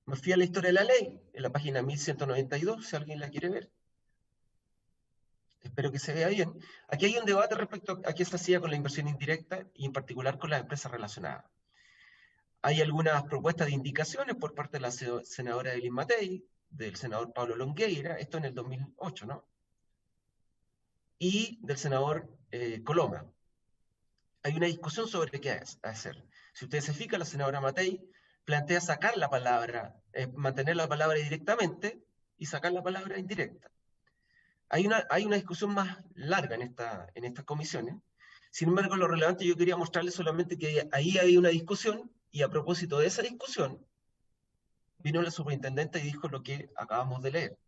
Me fui a la historia de la ley, en la página 1192, si alguien la quiere ver. Espero que se vea bien. Aquí hay un debate respecto a qué se hacía con la inversión indirecta y en particular con las empresas relacionadas. Hay algunas propuestas de indicaciones por parte de la senadora Elin Matei, del senador Pablo Longueira, esto en el 2008, ¿no? Y del senador Coloma. Hay una discusión sobre qué hacer. Si ustedes se fijan, la senadora Matei plantea sacar la palabra, mantener la palabra directamente y sacar la palabra indirecta. Hay una discusión más larga en estas comisiones. Sin embargo, lo relevante yo quería mostrarles solamente que ahí hay una discusión y a propósito de esa discusión vino la superintendente y dijo lo que acabamos de leer.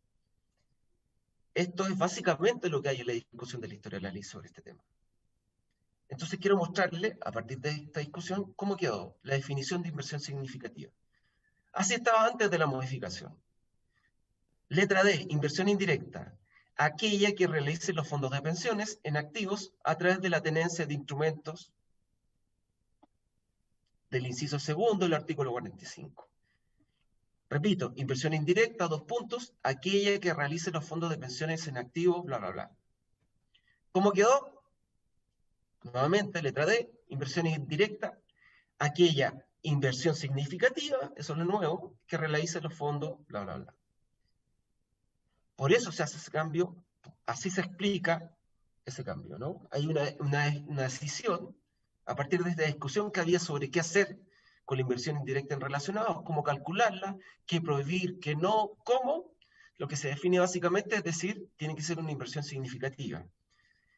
Esto es básicamente lo que hay en la discusión de la historia de la ley sobre este tema. Entonces quiero mostrarle, a partir de esta discusión, cómo quedó la definición de inversión significativa. Así estaba antes de la modificación. Letra D, inversión indirecta. Aquella que realice los fondos de pensiones en activos a través de la tenencia de instrumentos del inciso segundo del artículo 45. Repito, inversión indirecta, 2 puntos, aquella que realice los fondos de pensiones en activos, bla, bla, bla. ¿Cómo quedó? Nuevamente, letra D, inversión indirecta, aquella inversión significativa, eso es lo nuevo, que realice los fondos, bla, bla, bla. Por eso se hace ese cambio, así se explica ese cambio, ¿no? Hay una decisión, a partir de esta discusión que había sobre qué hacer con la inversión indirecta en relacionados, cómo calcularla, qué prohibir, qué no, cómo. Lo que se define básicamente es decir, tiene que ser una inversión significativa.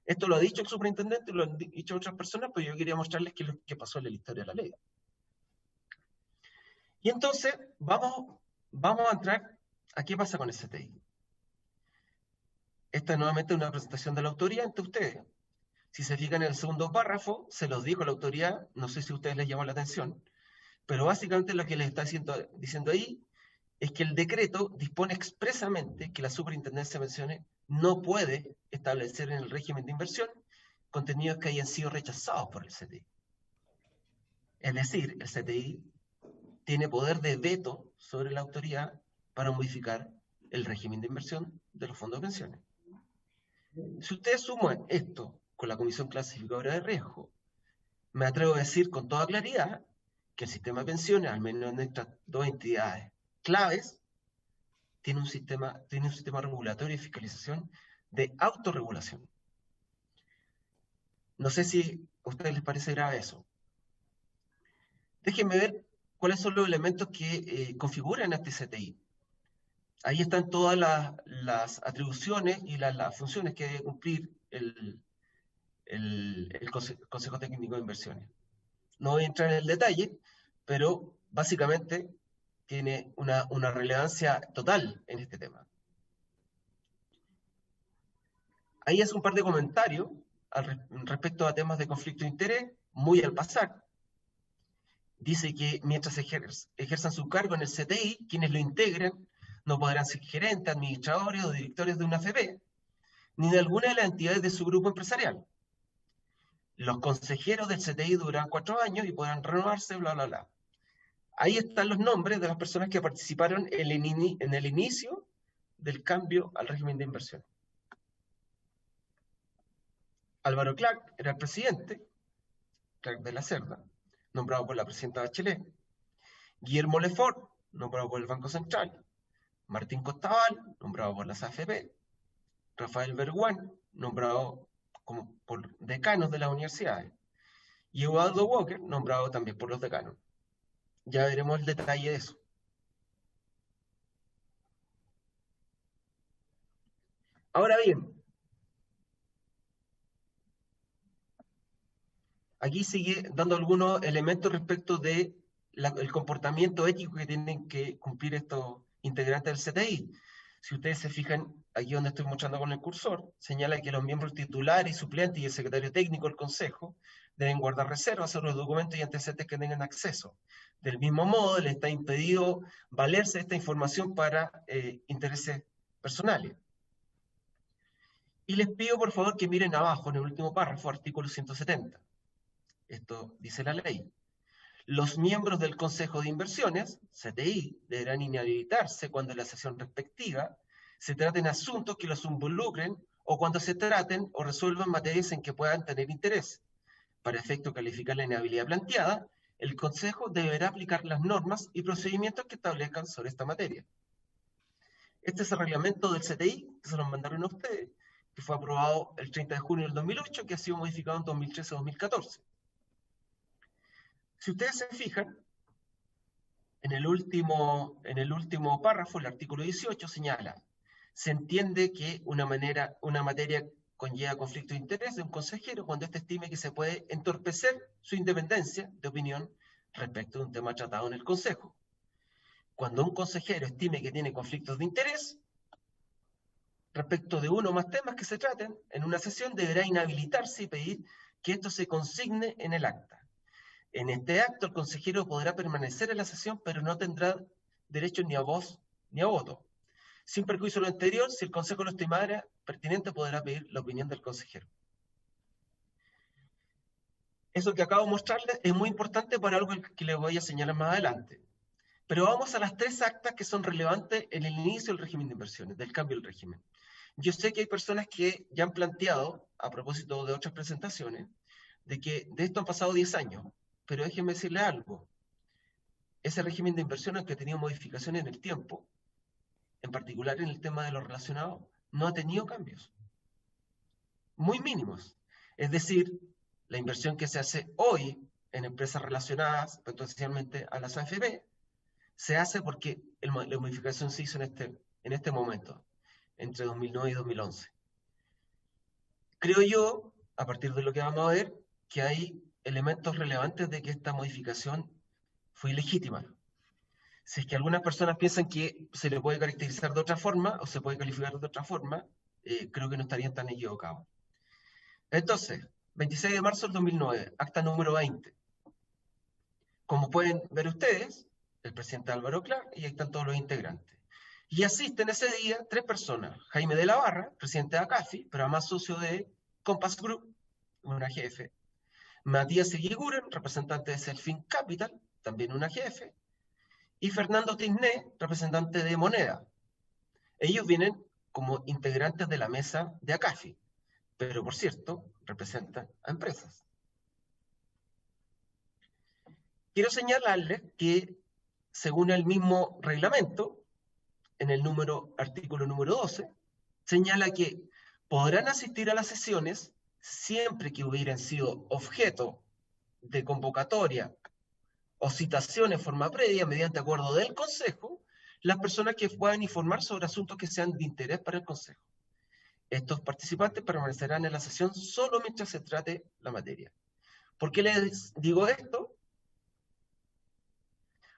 Esto lo ha dicho el superintendente, lo han dicho otras personas, pero yo quería mostrarles qué pasó en la historia de la ley. Y entonces, vamos a entrar a qué pasa con el CTI. Esta es nuevamente una presentación de la autoría ante ustedes. Si se fijan en el segundo párrafo, se los dijo la autoridad, no sé si a ustedes les llamó la atención, pero básicamente lo que les está diciendo ahí es que el decreto dispone expresamente que la superintendencia de pensiones no puede establecer en el régimen de inversión contenidos que hayan sido rechazados por el CTI. Es decir, el CTI tiene poder de veto sobre la autoridad para modificar el régimen de inversión de los fondos de pensiones. Si ustedes suman esto con la Comisión Clasificadora de Riesgo, me atrevo a decir con toda claridad que el sistema de pensiones, al menos en estas dos entidades claves, tiene un sistema regulatorio y fiscalización de autorregulación. No sé si a ustedes les parece grave eso. Déjenme ver cuáles son los elementos que configuran este CTI. Ahí están todas las atribuciones y las funciones que debe cumplir el Consejo Técnico de Inversiones. No voy a entrar en el detalle, pero básicamente tiene una relevancia total en este tema. Ahí es un par de comentarios respecto a temas de conflicto de interés, muy al pasar. Dice que mientras ejerzan su cargo en el CTI, quienes lo integran no podrán ser gerentes, administradores o directores de una AFP, ni de alguna de las entidades de su grupo empresarial. Los consejeros del CTI durarán 4 años y podrán renovarse, bla, bla, bla. Ahí están los nombres de las personas que participaron en el inicio del cambio al régimen de inversión. Álvaro Clark era el presidente, Clark de la Cerda, nombrado por la presidenta Bachelet. Guillermo Lefort, nombrado por el Banco Central. Martín Costabal, nombrado por las AFP. Rafael Berguán, nombrado por decanos de las universidades. Y Eduardo Walker, nombrado también por los decanos. Ya veremos el detalle de eso. Ahora bien, aquí sigue dando algunos elementos respecto de el comportamiento ético que tienen que cumplir estos integrantes del CTI. Si ustedes se fijan, aquí donde estoy mostrando con el cursor, señala que los miembros titulares y suplentes y el secretario técnico del Consejo deben guardar reservas sobre los documentos y antecedentes que tengan acceso. Del mismo modo, les está impedido valerse de esta información para intereses personales. Y les pido, por favor, que miren abajo, en el último párrafo, artículo 170. Esto dice la ley. Los miembros del Consejo de Inversiones, CTI, deberán inhabilitarse cuando en la sesión respectiva se traten asuntos que los involucren o cuando se traten o resuelvan materias en que puedan tener interés. Para efecto de calificar la inhabilidad planteada, el Consejo deberá aplicar las normas y procedimientos que establezcan sobre esta materia. Este es el reglamento del CTI, que se lo mandaron a ustedes, que fue aprobado el 30 de junio del 2008, que ha sido modificado en 2013-2014. Si ustedes se fijan, en el último párrafo, el artículo 18 señala: se entiende que una materia conlleva conflicto de interés de un consejero cuando éste estime que se puede entorpecer su independencia de opinión respecto de un tema tratado en el Consejo. Cuando un consejero estime que tiene conflictos de interés respecto de uno o más temas que se traten en una sesión, deberá inhabilitarse y pedir que esto se consigne en el acta. En este acto, el consejero podrá permanecer en la sesión, pero no tendrá derecho ni a voz ni a voto. Sin perjuicio de lo anterior, si el Consejo lo estimara pertinente, podrá pedir la opinión del consejero. Eso que acabo de mostrarles es muy importante para algo que les voy a señalar más adelante. Pero vamos a las 3 actas que son relevantes en el inicio del régimen de inversiones, del cambio del régimen. Yo sé que hay personas que ya han planteado, a propósito de otras presentaciones, de que de esto han pasado 10 años. Pero déjenme decirle algo. Ese régimen de inversiones que ha tenido modificaciones en el tiempo, en particular en el tema de lo relacionado, no ha tenido cambios. Muy mínimos. Es decir, la inversión que se hace hoy en empresas relacionadas potencialmente a las AFP, se hace porque la modificación se hizo en este momento, entre 2009 y 2011. Creo yo, a partir de lo que vamos a ver, que hay elementos relevantes de que esta modificación fue ilegítima. Si es que algunas personas piensan que se le puede caracterizar de otra forma o se puede calificar de otra forma, creo que no estarían tan equivocados. Entonces, 26 de marzo del 2009, acta número 20. Como pueden ver ustedes, el presidente Álvaro Clark, y ahí están todos los integrantes. Y asisten ese día 3 personas: Jaime de la Barra, presidente de ACAFI, pero además socio de Compass Group, una jefe; Matías Eguiguren, representante de Selfin Capital, también una jefe; y Fernando Tisné, representante de Moneda. Ellos vienen como integrantes de la mesa de ACAFI, pero por cierto, representan a empresas. Quiero señalarles que, según el mismo reglamento, en el artículo número 12, señala que podrán asistir a las sesiones siempre que hubieran sido objeto de convocatoria o citación en forma previa mediante acuerdo del Consejo, las personas que puedan informar sobre asuntos que sean de interés para el Consejo. Estos participantes permanecerán en la sesión solo mientras se trate la materia. ¿Por qué les digo esto?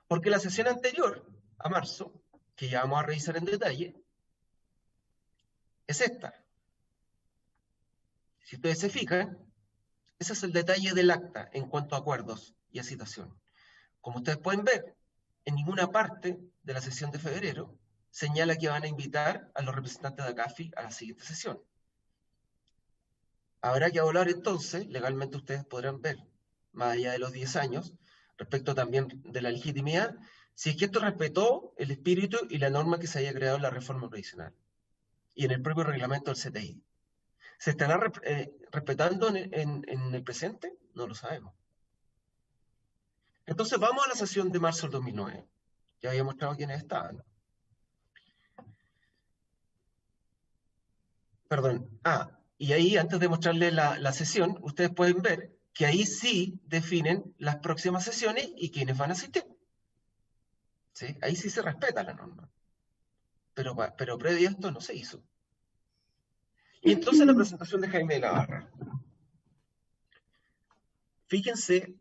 Porque la sesión anterior, a marzo, que ya vamos a revisar en detalle, es esta. Si ustedes se fijan, ese es el detalle del acta en cuanto a acuerdos y a citación. Como ustedes pueden ver, en ninguna parte de la sesión de febrero señala que van a invitar a los representantes de ACAFI a la siguiente sesión. Habrá que evaluar entonces, legalmente ustedes podrán ver, más allá de los 10 años, respecto también de la legitimidad, si es que esto respetó el espíritu y la norma que se haya creado en la reforma previsional y en el propio reglamento del CTI. ¿Se estará respetando en el presente? No lo sabemos. Entonces vamos a la sesión de marzo del 2009. Ya había mostrado quiénes estaban. Perdón. Y ahí, antes de mostrarles la sesión, ustedes pueden ver que ahí sí definen las próximas sesiones y quiénes van a asistir. ¿Sí? Ahí sí se respeta la norma. Pero previo a esto no se hizo. Y entonces la presentación de Jaime de la Barra. Fíjense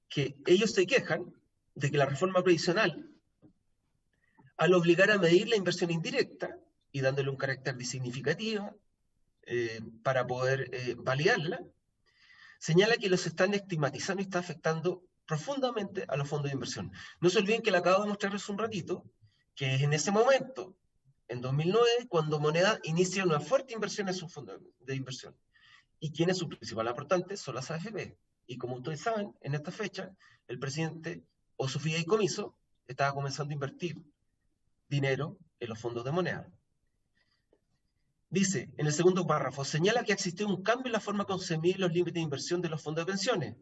que ellos se quejan de que la reforma previsional, al obligar a medir la inversión indirecta y dándole un carácter de significativa para poder validarla, señala que los están estigmatizando y está afectando profundamente a los fondos de inversión. No se olviden que le acabo de mostrarles un ratito, que es en ese momento, en 2009, cuando Moneda inicia una fuerte inversión en su fondo de inversión. ¿Y quién es su principal aportante? Son las AFP. y como ustedes saben, en esta fecha, el presidente o su fideicomiso estaba comenzando a invertir dinero en los fondos de moneda. Dice, en el segundo párrafo, señala que existió un cambio en la forma de concebir los límites de inversión de los fondos de pensiones,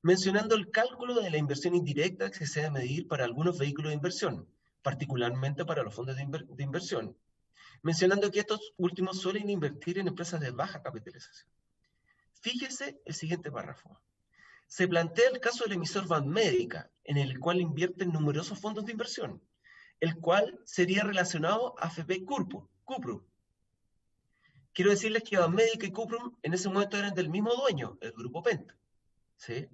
mencionando el cálculo de la inversión indirecta que se debe medir para algunos vehículos de inversión, particularmente para los fondos de inversión, mencionando que estos últimos suelen invertir en empresas de baja capitalización. Fíjese el siguiente párrafo. Se plantea el caso del emisor Banmédica, en el cual invierten numerosos fondos de inversión, el cual sería relacionado a AFP Cuprum. Quiero decirles que Banmédica y Cuprum en ese momento eran del mismo dueño, el grupo Penta. ¿Sí?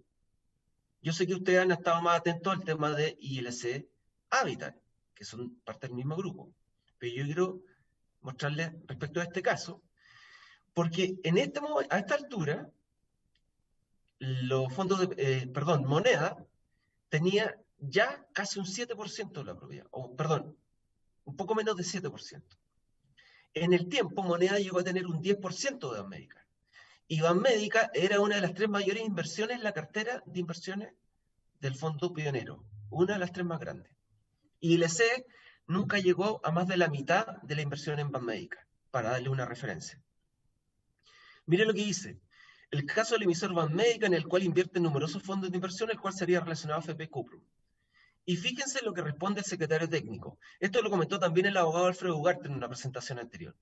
Yo sé que ustedes han estado más atentos al tema de ILC Habitat, que son parte del mismo grupo. Pero yo quiero mostrarles respecto a este caso, porque a esta altura, los fondos de, Moneda tenía ya casi un 7% de la propiedad, un poco menos de 7%. En el tiempo, Moneda llegó a tener un 10% de Banmédica. Y Banmédica era una de las 3 mayores inversiones en la cartera de inversiones del fondo pionero, una de las 3 más grandes. Y ILC nunca llegó a más de la mitad de la inversión en Banmédica, para darle una referencia. Mire lo que dice. El caso del emisor Banmédica, en el cual invierten numerosos fondos de inversión, el cual sería relacionado a AFP Cuprum. Y fíjense lo que responde el secretario técnico. Esto lo comentó también el abogado Alfredo Ugarte en una presentación anterior.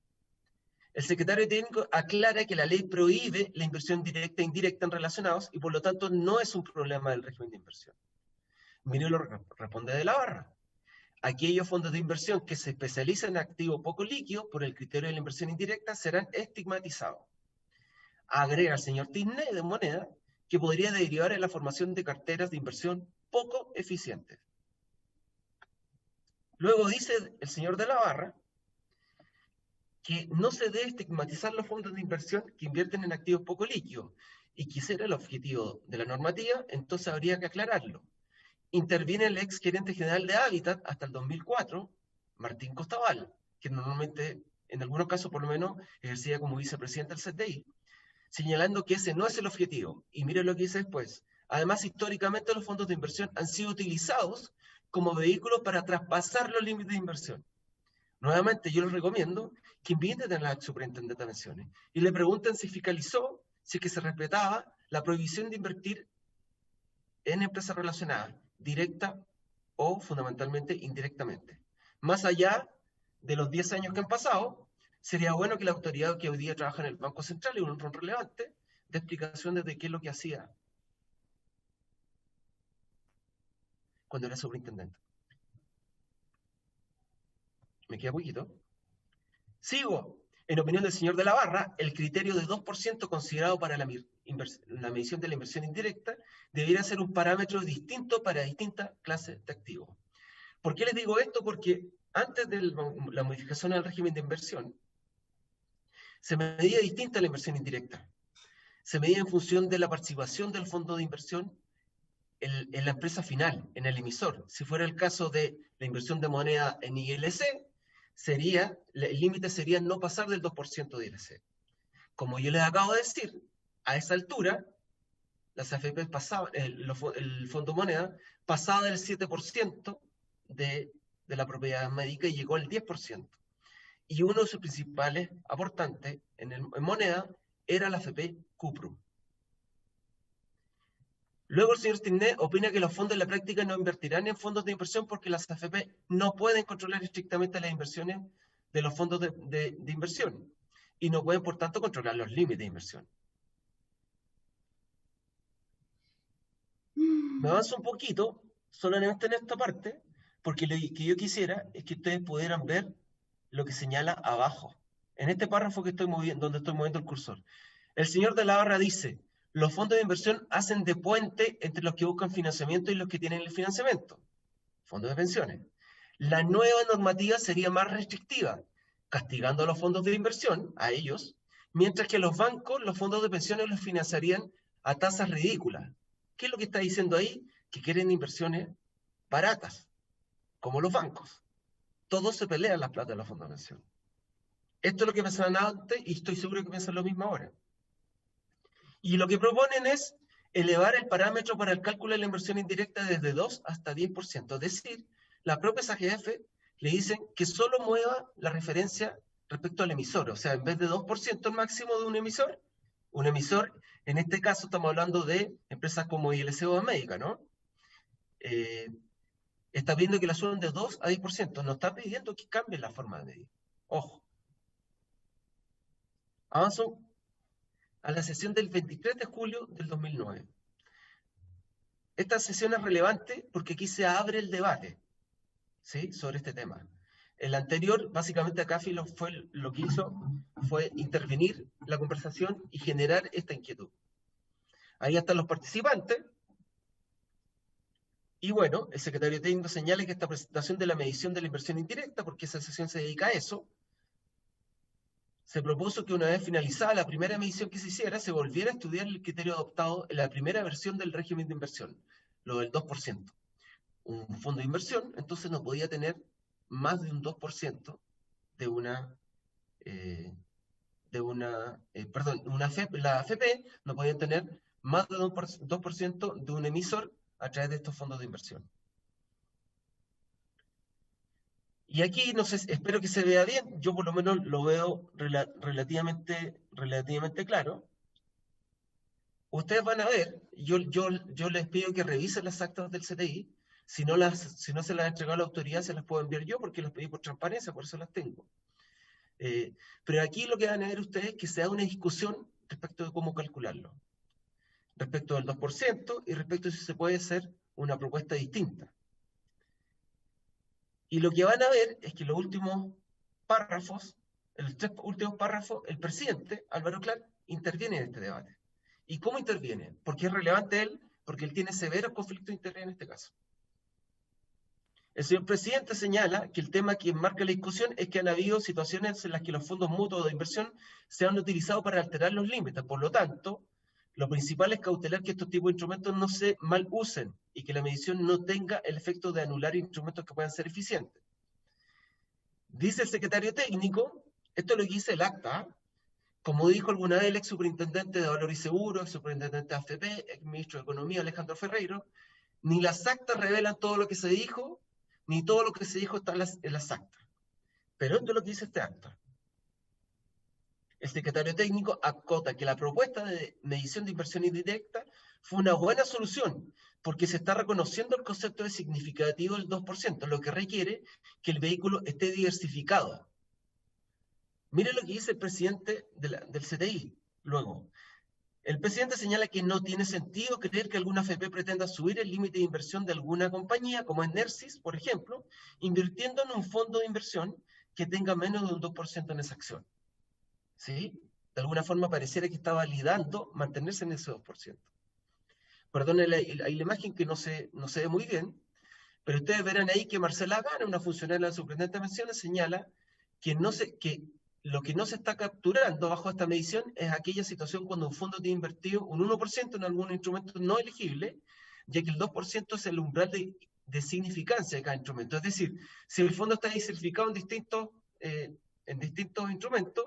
El secretario técnico aclara que la ley prohíbe la inversión directa e indirecta en relacionados y por lo tanto no es un problema del régimen de inversión. Mire lo que responde de la Barra. Aquellos fondos de inversión que se especializan en activos poco líquidos por el criterio de la inversión indirecta serán estigmatizados. Agrega el señor Tisné de Moneda que podría derivar en la formación de carteras de inversión poco eficientes. Luego dice el señor de la Barra que no se debe estigmatizar los fondos de inversión que invierten en activos poco líquidos, y que ese era el objetivo de la normativa, entonces habría que aclararlo. Interviene el ex gerente general de Habitat hasta el 2004, Martín Costabal, que normalmente, en algunos casos por lo menos, ejercía como vicepresidente del CTI, señalando que ese no es el objetivo. Y mire lo que dice después. Además, históricamente los fondos de inversión han sido utilizados como vehículos para traspasar los límites de inversión. Nuevamente, yo les recomiendo que inviten a la superintendente de pensiones y le pregunten si fiscalizó, si que se respetaba la prohibición de invertir en empresas relacionadas, directa o fundamentalmente indirectamente. Más allá de los 10 años que han pasado, sería bueno que la autoridad que hoy día trabaja en el Banco Central y un rol relevante de explicación de qué es lo que hacía cuando era superintendente. Me queda poquito. Sigo. En opinión del señor de la Barra, el criterio de 2% considerado para la medición de la inversión indirecta debería ser un parámetro distinto para distintas clases de activos. ¿Por qué les digo esto? Porque antes de la modificación del régimen de inversión, se medía distinta la inversión indirecta. Se medía en función de la participación del fondo de inversión en la empresa final, en el emisor. Si fuera el caso de la inversión de moneda en ILC, el límite sería no pasar del 2% de ILC. Como yo les acabo de decir, a esa altura, las AFP pasaban, el fondo moneda pasaba del 7% de la propiedad médica y llegó al 10%. Y uno de sus principales aportantes en moneda era la AFP Cuprum. Luego el señor Tisné opina que los fondos en la práctica no invertirán en fondos de inversión porque las AFP no pueden controlar estrictamente las inversiones de los fondos de inversión y no pueden, por tanto, controlar los límites de inversión. Me avanzo un poquito, solamente en esta parte, porque lo que yo quisiera es que ustedes pudieran ver lo que señala abajo, en este párrafo que estoy moviendo, donde estoy moviendo el cursor. El señor de la Barra dice: los fondos de inversión hacen de puente entre los que buscan financiamiento y los que tienen el financiamiento, fondos de pensiones. La nueva normativa sería más restrictiva, castigando a los fondos de inversión, a ellos, mientras que los bancos, los fondos de pensiones los financiarían a tasas ridículas. ¿Qué es lo que está diciendo ahí? Que quieren inversiones baratas, como los bancos. Todos se pelean las plata de los fondos de pensión. Esto es lo que pensaban antes y estoy seguro que piensan lo mismo ahora. Y lo que proponen es elevar el parámetro para el cálculo de la inversión indirecta desde 2 hasta 10%. Es decir, la propia SAGF le dicen que solo mueva la referencia respecto al emisor. O sea, en vez de 2% el máximo de un emisor, en este caso estamos hablando de empresas como ILC o América, ¿no? Está viendo que la suben de 2 a 10%. No está pidiendo que cambie la forma de medir. Ojo. Avanzo a la sesión del 23 de julio del 2009. Esta sesión es relevante porque aquí se abre el debate, ¿sí?, sobre este tema. El anterior, básicamente acá lo que hizo fue intervenir la conversación y generar esta inquietud. Ahí están los participantes. Y bueno, el secretario técnico señala que esta presentación de la medición de la inversión indirecta, porque esa sesión se dedica a eso, se propuso que una vez finalizada la primera medición que se hiciera, se volviera a estudiar el criterio adoptado en la primera versión del régimen de inversión, lo del 2%. Un fondo de inversión, entonces no podía tener más de un 2% de una la AFP no podía tener más de un 2% de un emisor a través de estos fondos de inversión. Y aquí, no sé, espero que se vea bien, yo por lo menos lo veo relativamente claro. Ustedes van a ver, yo les pido que revisen las actas del CTI, si no se las ha entregado la autoridad, se las puedo enviar yo porque las pedí por transparencia, por eso las tengo. Pero aquí lo que van a ver ustedes es que se da una discusión respecto de cómo calcularlo. Respecto del 2% y respecto de si se puede hacer una propuesta distinta. Y lo que van a ver es que los últimos párrafos, en los 3 últimos párrafos, el presidente, Álvaro Clark, interviene en este debate. ¿Y cómo interviene? Porque es relevante él, porque él tiene severos conflictos de interés en este caso. El señor presidente señala que el tema que enmarca la discusión es que han habido situaciones en las que los fondos mutuos de inversión se han utilizado para alterar los límites. Por lo tanto, lo principal es cautelar que estos tipos de instrumentos no se mal usen y que la medición no tenga el efecto de anular instrumentos que puedan ser eficientes. Dice el secretario técnico, esto es lo que dice el acta, como dijo alguna vez el ex superintendente de Valor y Seguro, ex superintendente de AFP, ex ministro de Economía Alejandro Ferreiro, ni las actas revelan todo lo que se dijo, ni todo lo que se dijo está en las actas. Pero esto es lo que dice este acta. El secretario técnico acota que la propuesta de medición de inversión indirecta fue una buena solución, porque se está reconociendo el concepto de significativo del 2%, lo que requiere que el vehículo esté diversificado. Mire lo que dice el presidente del CTI. Luego, el presidente señala que no tiene sentido creer que alguna AFP pretenda subir el límite de inversión de alguna compañía, como es Nersis, por ejemplo, invirtiendo en un fondo de inversión que tenga menos de un 2% en esa acción. ¿Sí? De alguna forma pareciera que está validando mantenerse en ese 2%. Perdón, hay la imagen que no se ve muy bien, pero ustedes verán ahí que Marcela Gana, una funcionaria de la Superintendencia de Pensiones, señala que lo que no se está capturando bajo esta medición es aquella situación cuando un fondo tiene invertido un 1% en algún instrumento no elegible, ya que el 2% es el umbral de significancia de cada instrumento. Es decir, si el fondo está diversificado en distintos instrumentos,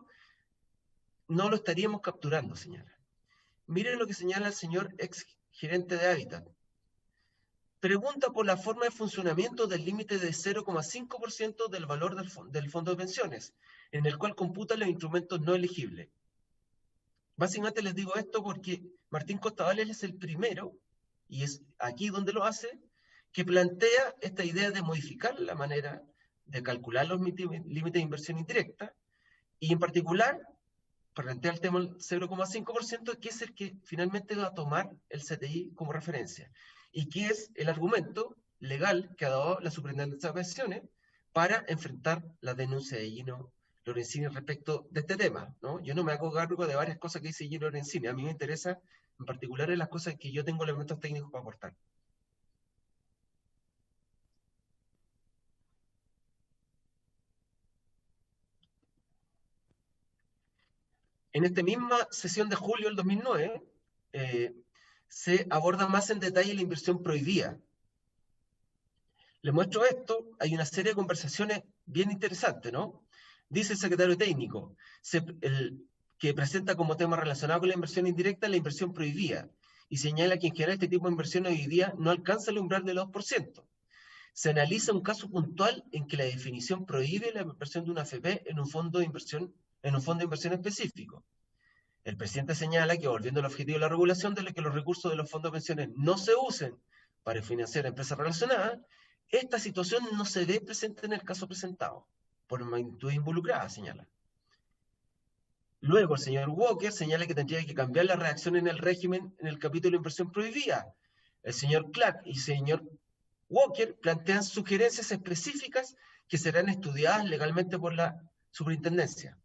no lo estaríamos capturando, señala. Miren lo que señala el señor ex gerente de Hábitat. Pregunta por la forma de funcionamiento del límite de 0,5% del valor del fondo de pensiones, en el cual computan los instrumentos no elegibles. Básicamente les digo esto porque Martín Costabales es el primero, y es aquí donde lo hace, que plantea esta idea de modificar la manera de calcular los límites de inversión indirecta, y en particular plantea el tema del 0,5%, que es el que finalmente va a tomar el CTI como referencia, y que es el argumento legal que ha dado la Superintendencia de Pensiones para enfrentar la denuncia de Gino Lorenzini respecto de este tema, ¿no? Yo no me hago cargo de varias cosas que dice Gino Lorenzini, a mí me interesa en particular en las cosas que yo tengo elementos técnicos para aportar. En esta misma sesión de julio del 2009, se aborda más en detalle la inversión prohibida. Les muestro esto, hay una serie de conversaciones bien interesantes, ¿no? Dice el secretario técnico, que presenta como tema relacionado con la inversión indirecta la inversión prohibida, y señala que en general este tipo de inversiones hoy día no alcanza el umbral del 2%. Se analiza un caso puntual en que la definición prohíbe la inversión de una AFP en un fondo de inversión específico. El presidente señala que, volviendo al objetivo de la regulación, de que los recursos de los fondos de pensiones no se usen para financiar empresas relacionadas, esta situación no se ve presente en el caso presentado, por magnitud involucrada, señala. Luego, el señor Walker señala que tendría que cambiar la redacción en el régimen en el capítulo de inversión prohibida. El señor Clark y el señor Walker plantean sugerencias específicas que serán estudiadas legalmente por la superintendencia.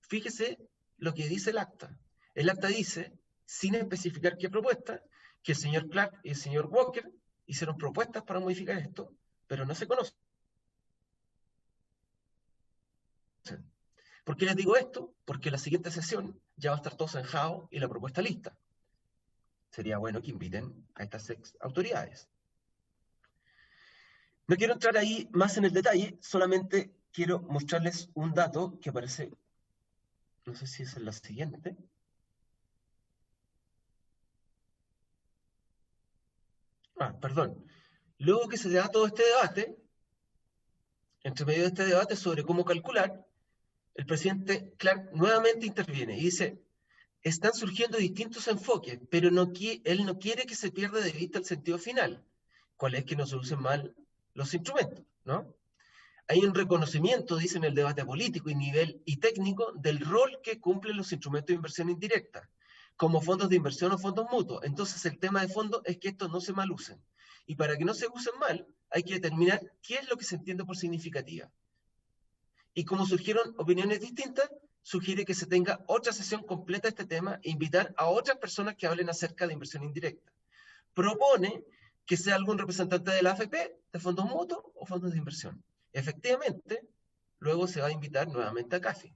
Fíjese lo que dice el acta. El acta dice, sin especificar qué propuesta, que el señor Clark y el señor Walker hicieron propuestas para modificar esto, pero no se conocen. ¿Por qué les digo esto? Porque la siguiente sesión ya va a estar todo zanjado y la propuesta lista. Sería bueno que inviten a estas autoridades. No quiero entrar ahí más en el detalle, solamente quiero mostrarles un dato que aparece, no sé si es la siguiente. Perdón. Luego que se da todo este debate, entre medio de este debate sobre cómo calcular, el presidente Clark nuevamente interviene y dice, están surgiendo distintos enfoques, pero él no quiere que se pierda de vista el sentido final, cuál es que no se usen mal los instrumentos, ¿no? Hay un reconocimiento, dice en el debate político y técnico, del rol que cumplen los instrumentos de inversión indirecta, como fondos de inversión o fondos mutuos. Entonces el tema de fondo es que estos no se mal usen. Y para que no se usen mal, hay que determinar qué es lo que se entiende por significativa. Y como surgieron opiniones distintas, sugiere que se tenga otra sesión completa de este tema e invitar a otras personas que hablen acerca de inversión indirecta. Propone que sea algún representante de la AFP, de fondos mutuos o fondos de inversión. Efectivamente, luego se va a invitar nuevamente a CAFI.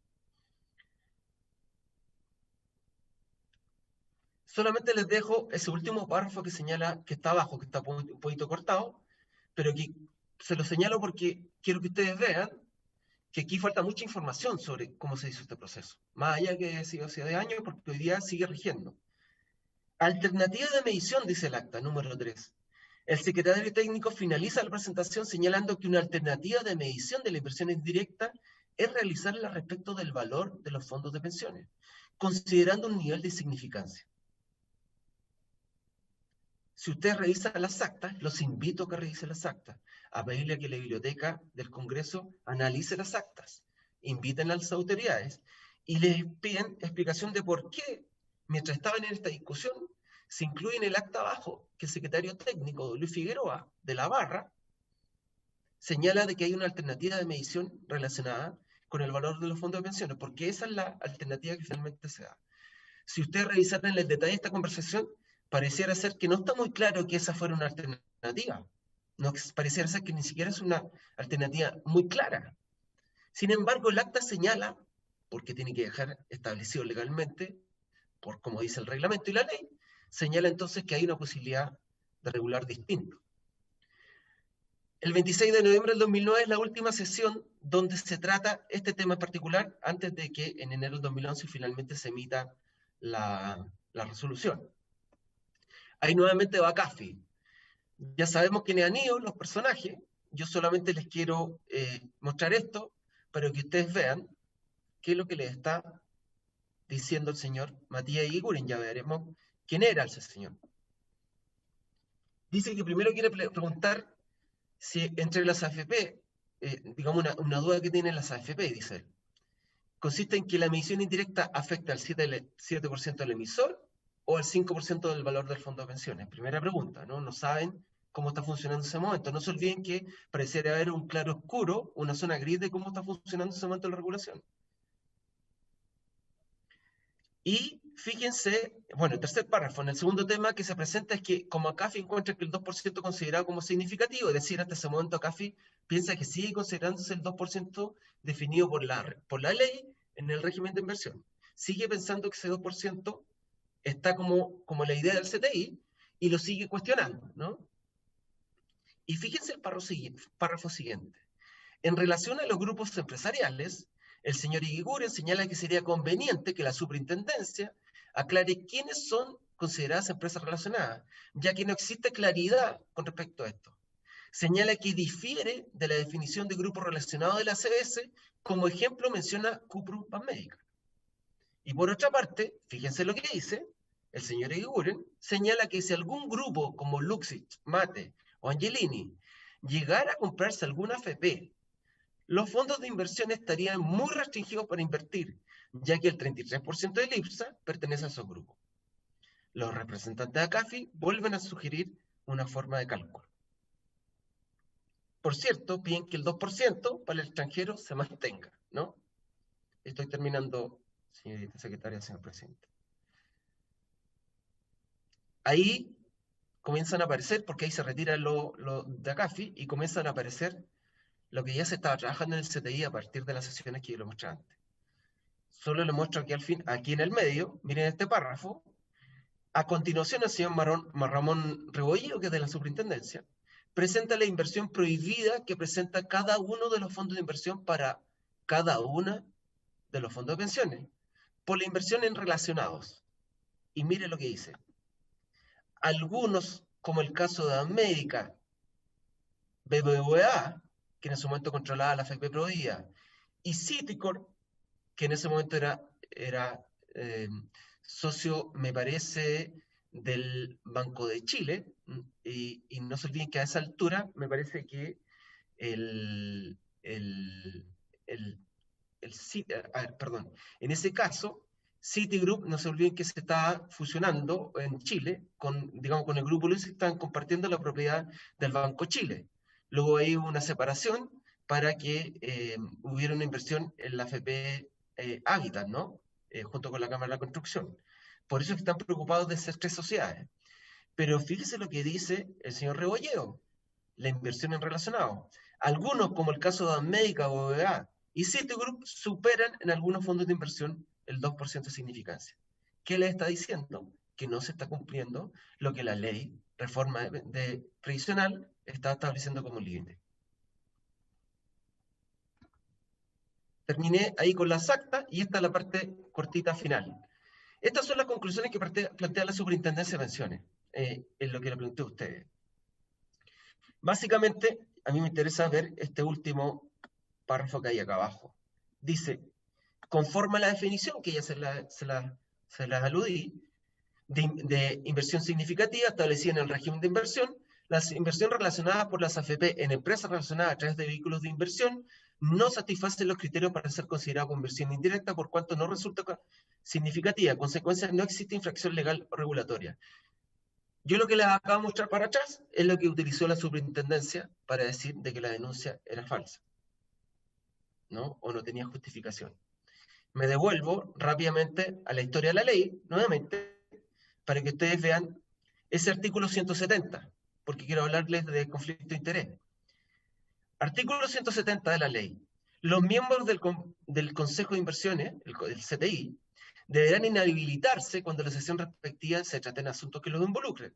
Solamente les dejo ese último párrafo que señala, que está abajo, que está un poquito cortado, pero que se lo señalo porque quiero que ustedes vean que aquí falta mucha información sobre cómo se hizo este proceso, más allá que ha sido hace años, porque hoy día sigue rigiendo. Alternativa de medición, dice el acta, número 3. El secretario técnico finaliza la presentación señalando que una alternativa de medición de la inversión indirecta es realizarla respecto del valor de los fondos de pensiones, considerando un nivel de significancia. Si ustedes revisan las actas, los invito a que revisen las actas, a pedirle a que la biblioteca del Congreso analice las actas, inviten a las autoridades y les piden explicación de por qué, mientras estaban en esta discusión, se incluye en el acta abajo que el secretario técnico Luis Figueroa de la Barra señala de que hay una alternativa de medición relacionada con el valor de los fondos de pensiones, porque esa es la alternativa que finalmente se da. Si ustedes revisaran en el detalle de esta conversación, pareciera ser que no está muy claro que esa fuera una alternativa. No, pareciera ser que ni siquiera es una alternativa muy clara. Sin embargo, el acta señala, porque tiene que dejar establecido legalmente, por como dice el reglamento y la ley, señala entonces que hay una posibilidad de regular distinto. El 26 de noviembre del 2009 es la última sesión donde se trata este tema en particular, antes de que en enero del 2011 finalmente se emita la resolución. Ahí nuevamente va CAFI. Ya sabemos quiénes han ido, los personajes. Yo solamente les quiero mostrar esto para que ustedes vean qué es lo que les está diciendo el señor Matías Eguiguren. Ya veremos quién era ese señor. Dice que primero quiere preguntar si entre las AFP, digamos una duda que tienen las AFP, dice él, consiste en que la medición indirecta afecta al 7% del emisor o al 5% del valor del fondo de pensiones. Primera pregunta, ¿no? No saben cómo está funcionando ese momento. No se olviden que pareciera haber un claro oscuro, una zona gris de cómo está funcionando ese momento de la regulación. Y fíjense, bueno, el tercer párrafo, en el segundo tema que se presenta es que como ACAFI encuentra que el 2% considerado como significativo, es decir, hasta ese momento ACAFI piensa que sigue considerándose el 2% definido por la ley en el régimen de inversión. Sigue pensando que ese 2% está como la idea del CTI y lo sigue cuestionando, ¿no? Y fíjense el párrafo siguiente. En relación a los grupos empresariales, el señor Eguiguren señala que sería conveniente que la superintendencia aclare quiénes son consideradas empresas relacionadas, ya que no existe claridad con respecto a esto. Señala que difiere de la definición de grupo relacionado de la CBS, como ejemplo menciona Cuprum Banmédica. Y por otra parte, fíjense lo que dice, el señor Eguiguren señala que si algún grupo como Luxich, Mate o Angelini llegara a comprarse alguna AFP, los fondos de inversión estarían muy restringidos para invertir, ya que el 33% del IPSA pertenece a esos grupos. Los representantes de ACAFI vuelven a sugerir una forma de cálculo. Por cierto, piden que el 2% para el extranjero se mantenga, ¿no? Estoy terminando, señorita secretaria, señor presidente. Ahí comienzan a aparecer, porque ahí se retira lo de ACAFI, y comienzan a aparecer lo que ya se estaba trabajando en el CTI a partir de las sesiones que yo le mostré antes. Solo le muestro aquí al fin, aquí en el medio, miren este párrafo. A continuación, el señor Ramón Rebolledo, que es de la superintendencia, presenta la inversión prohibida que presenta cada uno de los fondos de inversión para cada una de los fondos de pensiones, por la inversión en relacionados. Y mire lo que dice. Algunos, como el caso de América, BBVA, que en ese momento controlaba la FP Provida, y Citicorp, que en ese momento era socio, me parece, del Banco de Chile, y no se olviden que a esa altura me parece que perdón, en ese caso, Citigroup, no se olviden que se está fusionando en Chile con, digamos, con el Grupo Luis, están compartiendo la propiedad del Banco Chile. Luego hay una separación para que hubiera una inversión en la FP Habitat, ¿no? Junto con la Cámara de la Construcción. Por eso es que están preocupados de esas tres sociedades. Pero fíjese lo que dice el señor Rebolledo, la inversión en relacionado. Algunos, como el caso de América o BBVA y Citigroup, superan en algunos fondos de inversión el 2% de significancia. ¿Qué le está diciendo? Que no se está cumpliendo lo que la ley reforma previsional está estableciendo como límite. Terminé ahí con las actas y esta es la parte cortita final. Estas son las conclusiones que plantea la Superintendencia de Pensiones, en lo que le planteé a ustedes. Básicamente, a mí me interesa ver este último párrafo que hay acá abajo. Dice, conforme a la definición, que ya se las aludí, de inversión significativa establecida en el régimen de inversión, las inversiones relacionadas por las AFP en empresas relacionadas a través de vehículos de inversión no satisfacen los criterios para ser considerado como inversión indirecta, por cuanto no resulta significativa. En consecuencia, no existe infracción legal o regulatoria. Yo lo que les acabo de mostrar para atrás es lo que utilizó la superintendencia para decir de que la denuncia era falsa, ¿no? O no tenía justificación. Me devuelvo rápidamente a la historia de la ley, nuevamente, para que ustedes vean ese artículo 170, porque quiero hablarles de conflicto de interés. Artículo 170 de la ley. Los miembros del Consejo de Inversiones, el CTI, deberán inhabilitarse cuando la sesión respectiva se traten asuntos que los involucren,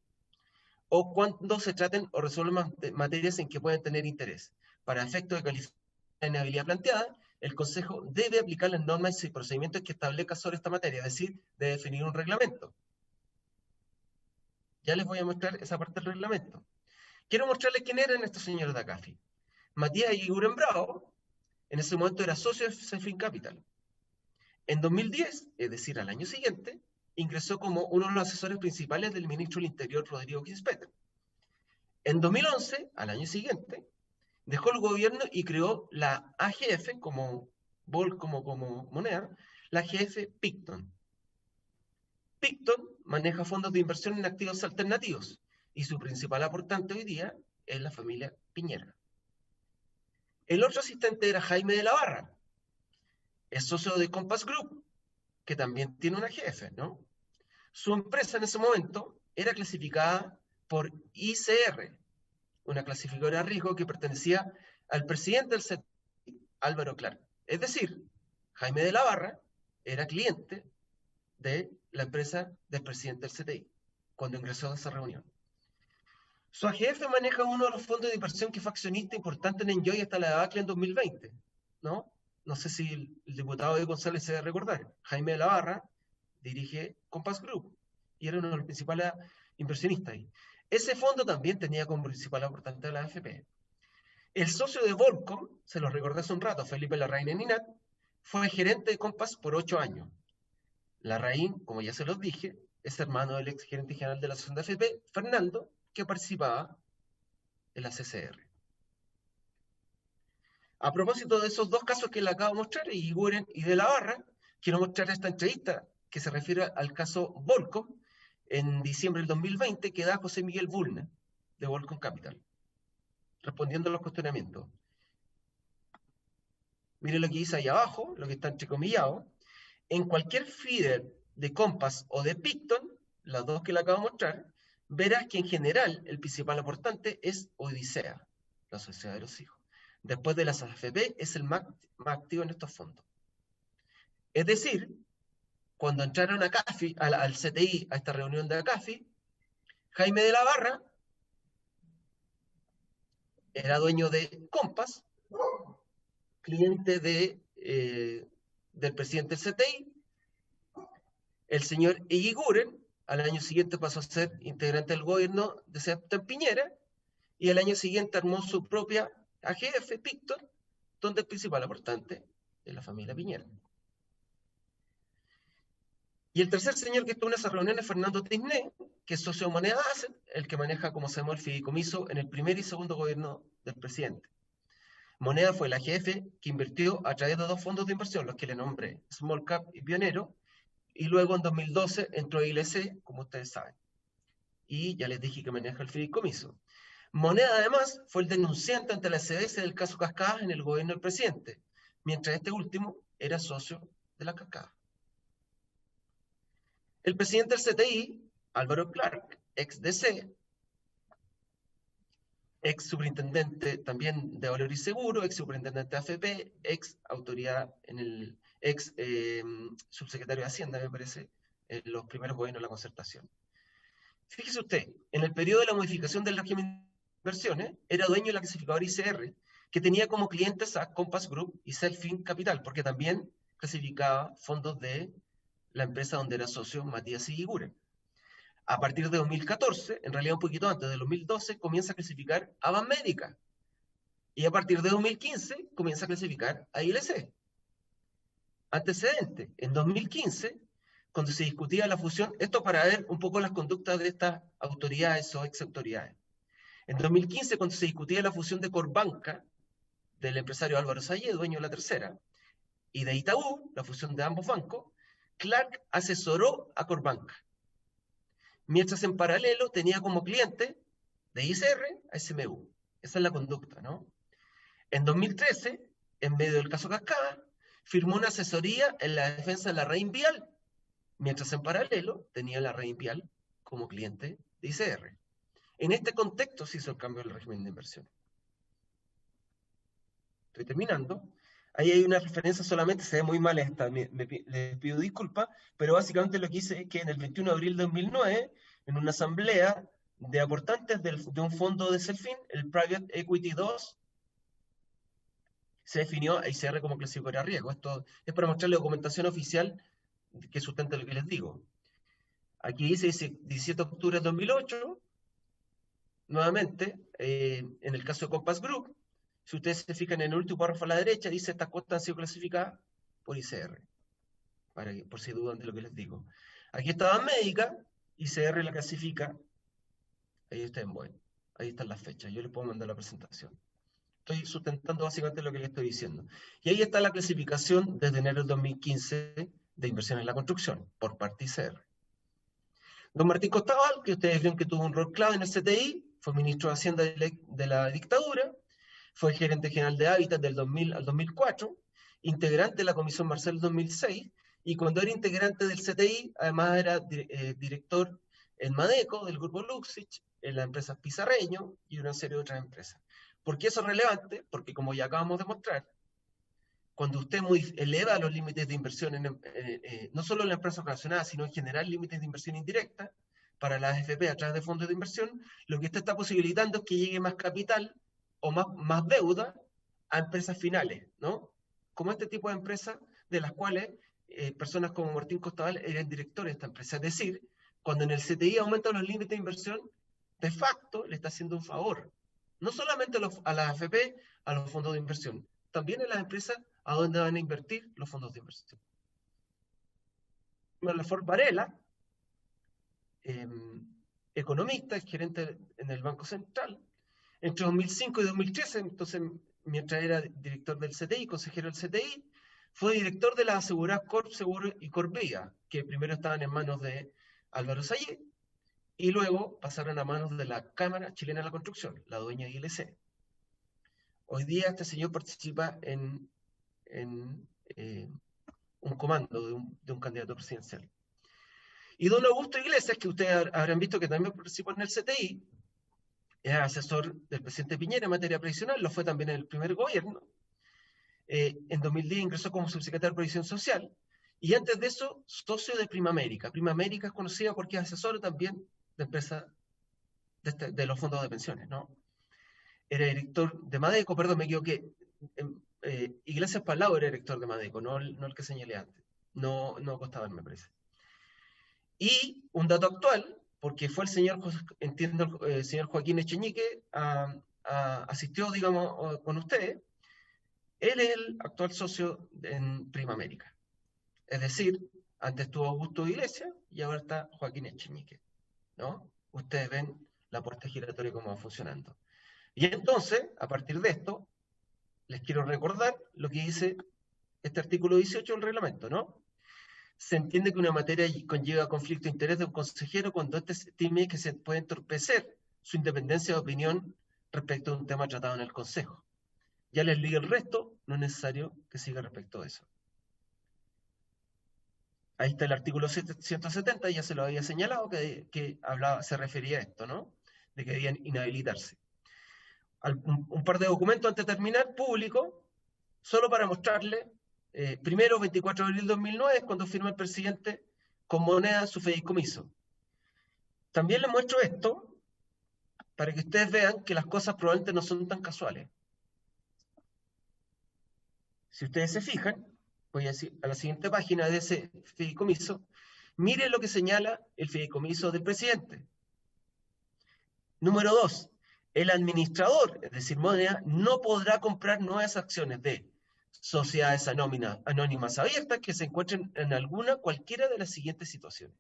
o cuando se traten o resuelvan materias en que pueden tener interés. Para efectos de calificar la inhabilidad planteada, el Consejo debe aplicar las normas y procedimientos que establezca sobre esta materia, es decir, debe definir un reglamento. Ya les voy a mostrar esa parte del reglamento. Quiero mostrarles quién eran estos señores de ACAFI. Matías Eguiguren Bravo, en ese momento era socio de Cefin Capital. En 2010, es decir, al año siguiente, ingresó como uno de los asesores principales del ministro del Interior, Rodrigo Quispeta. En 2011, al año siguiente, dejó el gobierno y creó la AGF como moneda, la AGF Picton. Picton maneja fondos de inversión en activos alternativos y su principal aportante hoy día es la familia Piñera. El otro asistente era Jaime de la Barra, es socio de Compass Group, que también tiene una AGF, ¿no? Su empresa en ese momento era clasificada por ICR, una clasificadora de riesgo que pertenecía al presidente del CTI, Álvaro Clark. Es decir, Jaime de la Barra era cliente de la empresa del presidente del CTI, cuando ingresó a esa reunión. Su AGF maneja uno de los fondos de inversión que fue accionista importante en Enjoy hasta la debacle en 2020, ¿no? No sé si el diputado de González se debe recordar. Jaime de la Barra dirige Compass Group y era uno de los principales inversionistas ahí. Ese fondo también tenía como principal aportante a la AFP. El socio de Volcom, se lo recordé hace un rato, Felipe Larraín Eninat, fue gerente de Compass por 8 años. Larraín, como ya se los dije, es hermano del ex gerente general de la asociación de AFP, Fernando, que participaba en la CCR. A propósito de esos dos casos que le acabo de mostrar, Iguren y de la Barra, quiero mostrar esta entrevista que se refiere al caso Volcom en diciembre del 2020 que da José Miguel Bulnes, de Volcom Capital, respondiendo a los cuestionamientos. Miren lo que dice ahí abajo, lo que está entrecomillado. En cualquier feeder de Compass o de Picton, las dos que le acabo de mostrar, verás que en general el principal aportante es Odisea, la sociedad de los hijos. Después de las AFP es el más activo en estos fondos. Es decir, cuando entraron a CAFI, al CTI, a esta reunión de CAFI, Jaime de la Barra era dueño de Compass, cliente del presidente del CTI. El señor Eguiguren al año siguiente pasó a ser integrante del gobierno de Sebastián Piñera y al año siguiente armó su propia AGF, Picton, donde el principal aportante es la familia Piñera. Y el tercer señor que estuvo en esa reunión es Fernando Tisné, que es socio de Moneda Asset, el que maneja, como sabemos, el fideicomiso en el primer y segundo gobierno del presidente. Moneda fue la AGF que invirtió a través de dos fondos de inversión, los que le nombré, Small Cap y Pionero, y luego en 2012 entró ILC, como ustedes saben. Y ya les dije que maneja el fideicomiso. Moneda, además, fue el denunciante ante la CBS del caso Cascadas en el gobierno del presidente, mientras este último era socio de la Cascada. El presidente del CTI, Álvaro Clark, ex DC, ex superintendente también de Valor y Seguro, ex superintendente de AFP, ex autoridad en el ex subsecretario de Hacienda, me parece, en los primeros gobiernos de la concertación. Fíjese usted, en el periodo de la modificación del régimen de inversiones, era dueño de la clasificadora ICR, que tenía como clientes a Compass Group y Selfin Capital, porque también clasificaba fondos de la empresa donde era socio Matías Eguiguren. A partir de 2014, en realidad un poquito antes de 2012, comienza a clasificar a Banmédica. Y a partir de 2015 comienza a clasificar a ILC. Antecedente, en 2015, cuando se discutía la fusión, esto para ver un poco las conductas de estas autoridades o ex autoridades. En 2015, cuando se discutía la fusión de Corbanca, del empresario Álvaro Sayé, dueño de La Tercera, y de Itaú, la fusión de ambos bancos, Clark asesoró a Corbanca. Mientras en paralelo tenía como cliente de ICR a SMU. Esa es la conducta, ¿no? En 2013, en medio del caso Cascada, firmó una asesoría en la defensa de la red Invial, mientras en paralelo tenía la red Invial como cliente de ICR. En este contexto se hizo el cambio del régimen de inversión. Estoy terminando. Ahí hay una referencia solamente, se ve muy mal esta, les pido disculpas, pero básicamente lo que hice es que en el 21 de abril de 2009, en una asamblea de aportantes de un fondo de Selfin, el Private Equity 2, se definió a ICR como clasificadora de riesgo. Esto es para mostrarle documentación oficial que sustenta lo que les digo. Aquí dice 17 de octubre de 2008, nuevamente, en el caso de Compass Group, si ustedes se fijan en el último párrafo a la derecha, dice estas cuotas han sido clasificadas por ICR, por si dudan de lo que les digo. Aquí está Banmédica, ICR la clasifica, ahí está en buen, ahí están las fechas, yo les puedo mandar la presentación. Estoy sustentando básicamente lo que les estoy diciendo. Y ahí está la clasificación desde enero del 2015 de inversión en la construcción, por parte ICR. Don Martín Costabal, que ustedes ven que tuvo un rol clave en el CTI, fue ministro de Hacienda de la dictadura, fue gerente general de Hábitat del 2000 al 2004, integrante de la Comisión Marcel del 2006, y cuando era integrante del CTI, además era director en Madeco, del grupo Luxich, en la empresa Pizarreño y una serie de otras empresas. ¿Por qué eso es relevante? Porque como ya acabamos de mostrar, cuando usted eleva los límites de inversión, no solo en la empresa relacionada, sino en general límites de inversión indirecta, para las AFP a través de fondos de inversión, lo que usted está posibilitando es que llegue más capital o más deuda a empresas finales, ¿no? Como este tipo de empresas de las cuales personas como Martín Costabal eran directores de esta empresa. Es decir, Cuando en el CTI aumenta los límites de inversión, de facto le está haciendo un favor. No solamente a las AFP, a los fondos de inversión, también a las empresas a donde van a invertir los fondos de inversión. Ford Varela, economista, gerente en el Banco Central, entre 2005 y 2013, entonces, mientras era director del CTI, consejero del CTI, fue director de las aseguradoras Corp Seguro y Corvía, que primero estaban en manos de Álvaro Sayé, y luego pasaron a manos de la Cámara Chilena de la Construcción, la dueña de ILC. Hoy día este señor participa en un comando de un candidato presidencial. Y don Augusto Iglesias, que ustedes habrán visto que también participó en el CTI, es asesor del presidente Piñera en materia previsional, lo fue también en el primer gobierno. En 2010 ingresó como subsecretario de Previsión Social, y antes de eso, socio de Prima América. Prima América es conocida porque es asesor también de empresas de los fondos de pensiones, ¿no? Era director de Madeco, perdón, me equivoqué. Iglesias Palau era director de Madeco, no el que señalé antes. No Costabal, me parece. Y un dato actual, porque fue el señor, entiendo, el señor Joaquín Echeñique, asistió, digamos, con ustedes. Él es el actual socio en Prima América. Es decir, antes estuvo Augusto Iglesias y ahora está Joaquín Echeñique, ¿no? Ustedes ven la puerta giratoria cómo va funcionando. Y entonces, a partir de esto, les quiero recordar lo que dice este artículo 18 del reglamento, ¿no? Se entiende que una materia conlleva conflicto de interés de un consejero cuando éste estime que se puede entorpecer su independencia de opinión respecto a un tema tratado en el Consejo. Ya les leí el resto, no es necesario que siga respecto a eso. Ahí está el artículo 170, ya se lo había señalado, que se refería a esto, ¿no? De que debían inhabilitarse. Un par de documentos antes de terminar, público, solo para mostrarle, primero, 24 de abril de 2009, cuando firma el presidente con moneda su fideicomiso. También les muestro esto, para que ustedes vean que las cosas probablemente no son tan casuales. Si ustedes se fijan, voy a la siguiente página de ese fideicomiso, miren lo que señala el fideicomiso del presidente. Número 2, el administrador, es decir, moneda, no podrá comprar nuevas acciones de sociedades anónimas abiertas que se encuentren en cualquiera de las siguientes situaciones.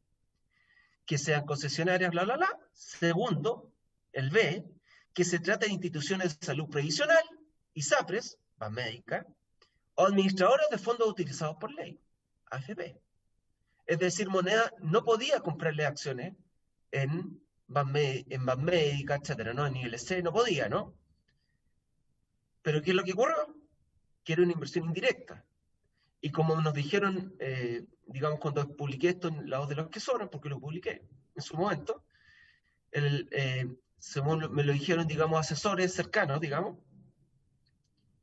Que sean concesionarias, bla, bla, bla. Segundo, el B, que se trate de instituciones de salud previsional, ISAPRES, Banmédica, o administradores de fondos utilizados por ley, AFP. Es decir, moneda no podía comprarle acciones en Banmédica, etcétera, ¿no? En ILC no podía, ¿no? Pero ¿qué es lo que ocurrió? Que era una inversión indirecta. Y como nos dijeron, digamos, cuando publiqué esto en La Voz de los que Sobran, porque lo publiqué en su momento, según me lo dijeron, digamos, asesores cercanos, digamos,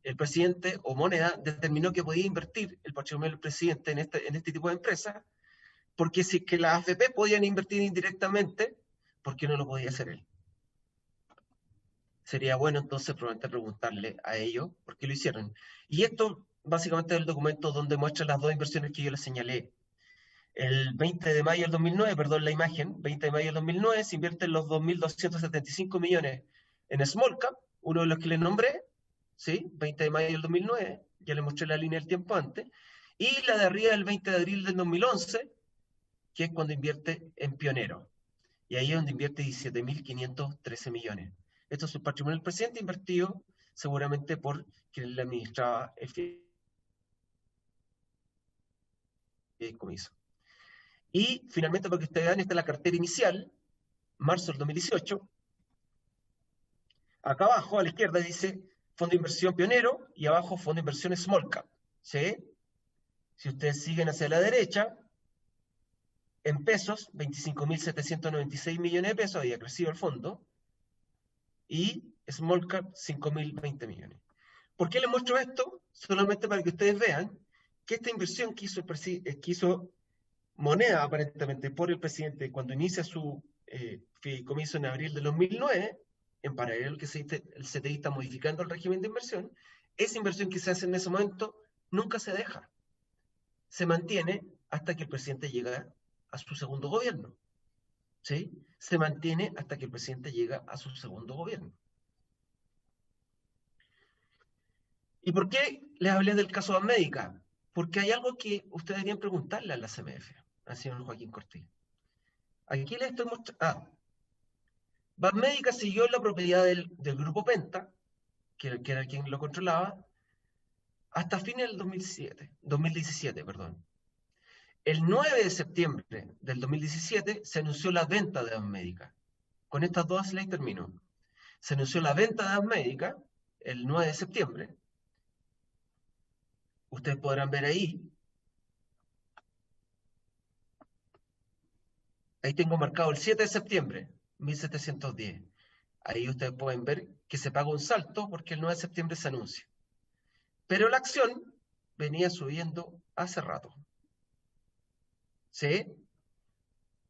el presidente o moneda determinó que podía invertir el patrimonio del presidente en este tipo de empresas, porque si es que las AFP podían invertir indirectamente, ¿por qué no lo podía hacer él? Sería bueno entonces probablemente preguntarle a ellos por qué lo hicieron. Y esto básicamente es el documento donde muestra las dos inversiones que yo les señalé. El 20 de mayo del 2009, perdón la imagen, 20 de mayo del 2009 se invierten los 2.275 millones en Small Cap, uno de los que les nombré, ¿sí? 20 de mayo del 2009, ya les mostré la línea del tiempo antes, y la de arriba del 20 de abril del 2011, que es cuando invierte en Pionero. Y ahí es donde invierte 17.513 millones. Esto es el patrimonio del presidente invertido seguramente por quien le administraba el fideicomiso. Y finalmente, para que ustedes vean, esta es la cartera inicial, marzo del 2018. Acá abajo, a la izquierda, dice Fondo de Inversión Pionero y abajo Fondo de Inversión Small Cap. ¿Sí? Si ustedes siguen hacia la derecha, en pesos, 25.796 millones de pesos, había crecido el fondo, y Small Cap, 5.020 millones. ¿Por qué les muestro esto? Solamente para que ustedes vean que esta inversión que hizo moneda, aparentemente, por el presidente cuando inicia su fideicomiso en abril de 2009, en paralelo al que el CTI está modificando el régimen de inversión, esa inversión que se hace en ese momento nunca se deja. Se mantiene hasta que el presidente llega a su segundo gobierno. ¿sí? Se mantiene hasta que el presidente llega a su segundo gobierno. ¿Y por qué les hablé del caso Banmédica? Porque hay algo que ustedes deberían preguntarle a la CMF, al señor Joaquín Cortés. Aquí les estoy mostrando. Banmédica siguió la propiedad del grupo Penta, que era quien lo controlaba, hasta fines del 2017, perdón. El 9 de septiembre del 2017 se anunció la venta de Banmédica. Con estas dos leyes termino. Se anunció la venta de Banmédica el 9 de septiembre. Ustedes podrán ver ahí. Ahí tengo marcado el 7 de septiembre, 1710. Ahí ustedes pueden ver que se paga un salto porque el 9 de septiembre se anuncia. Pero la acción venía subiendo hace rato. ¿Sí?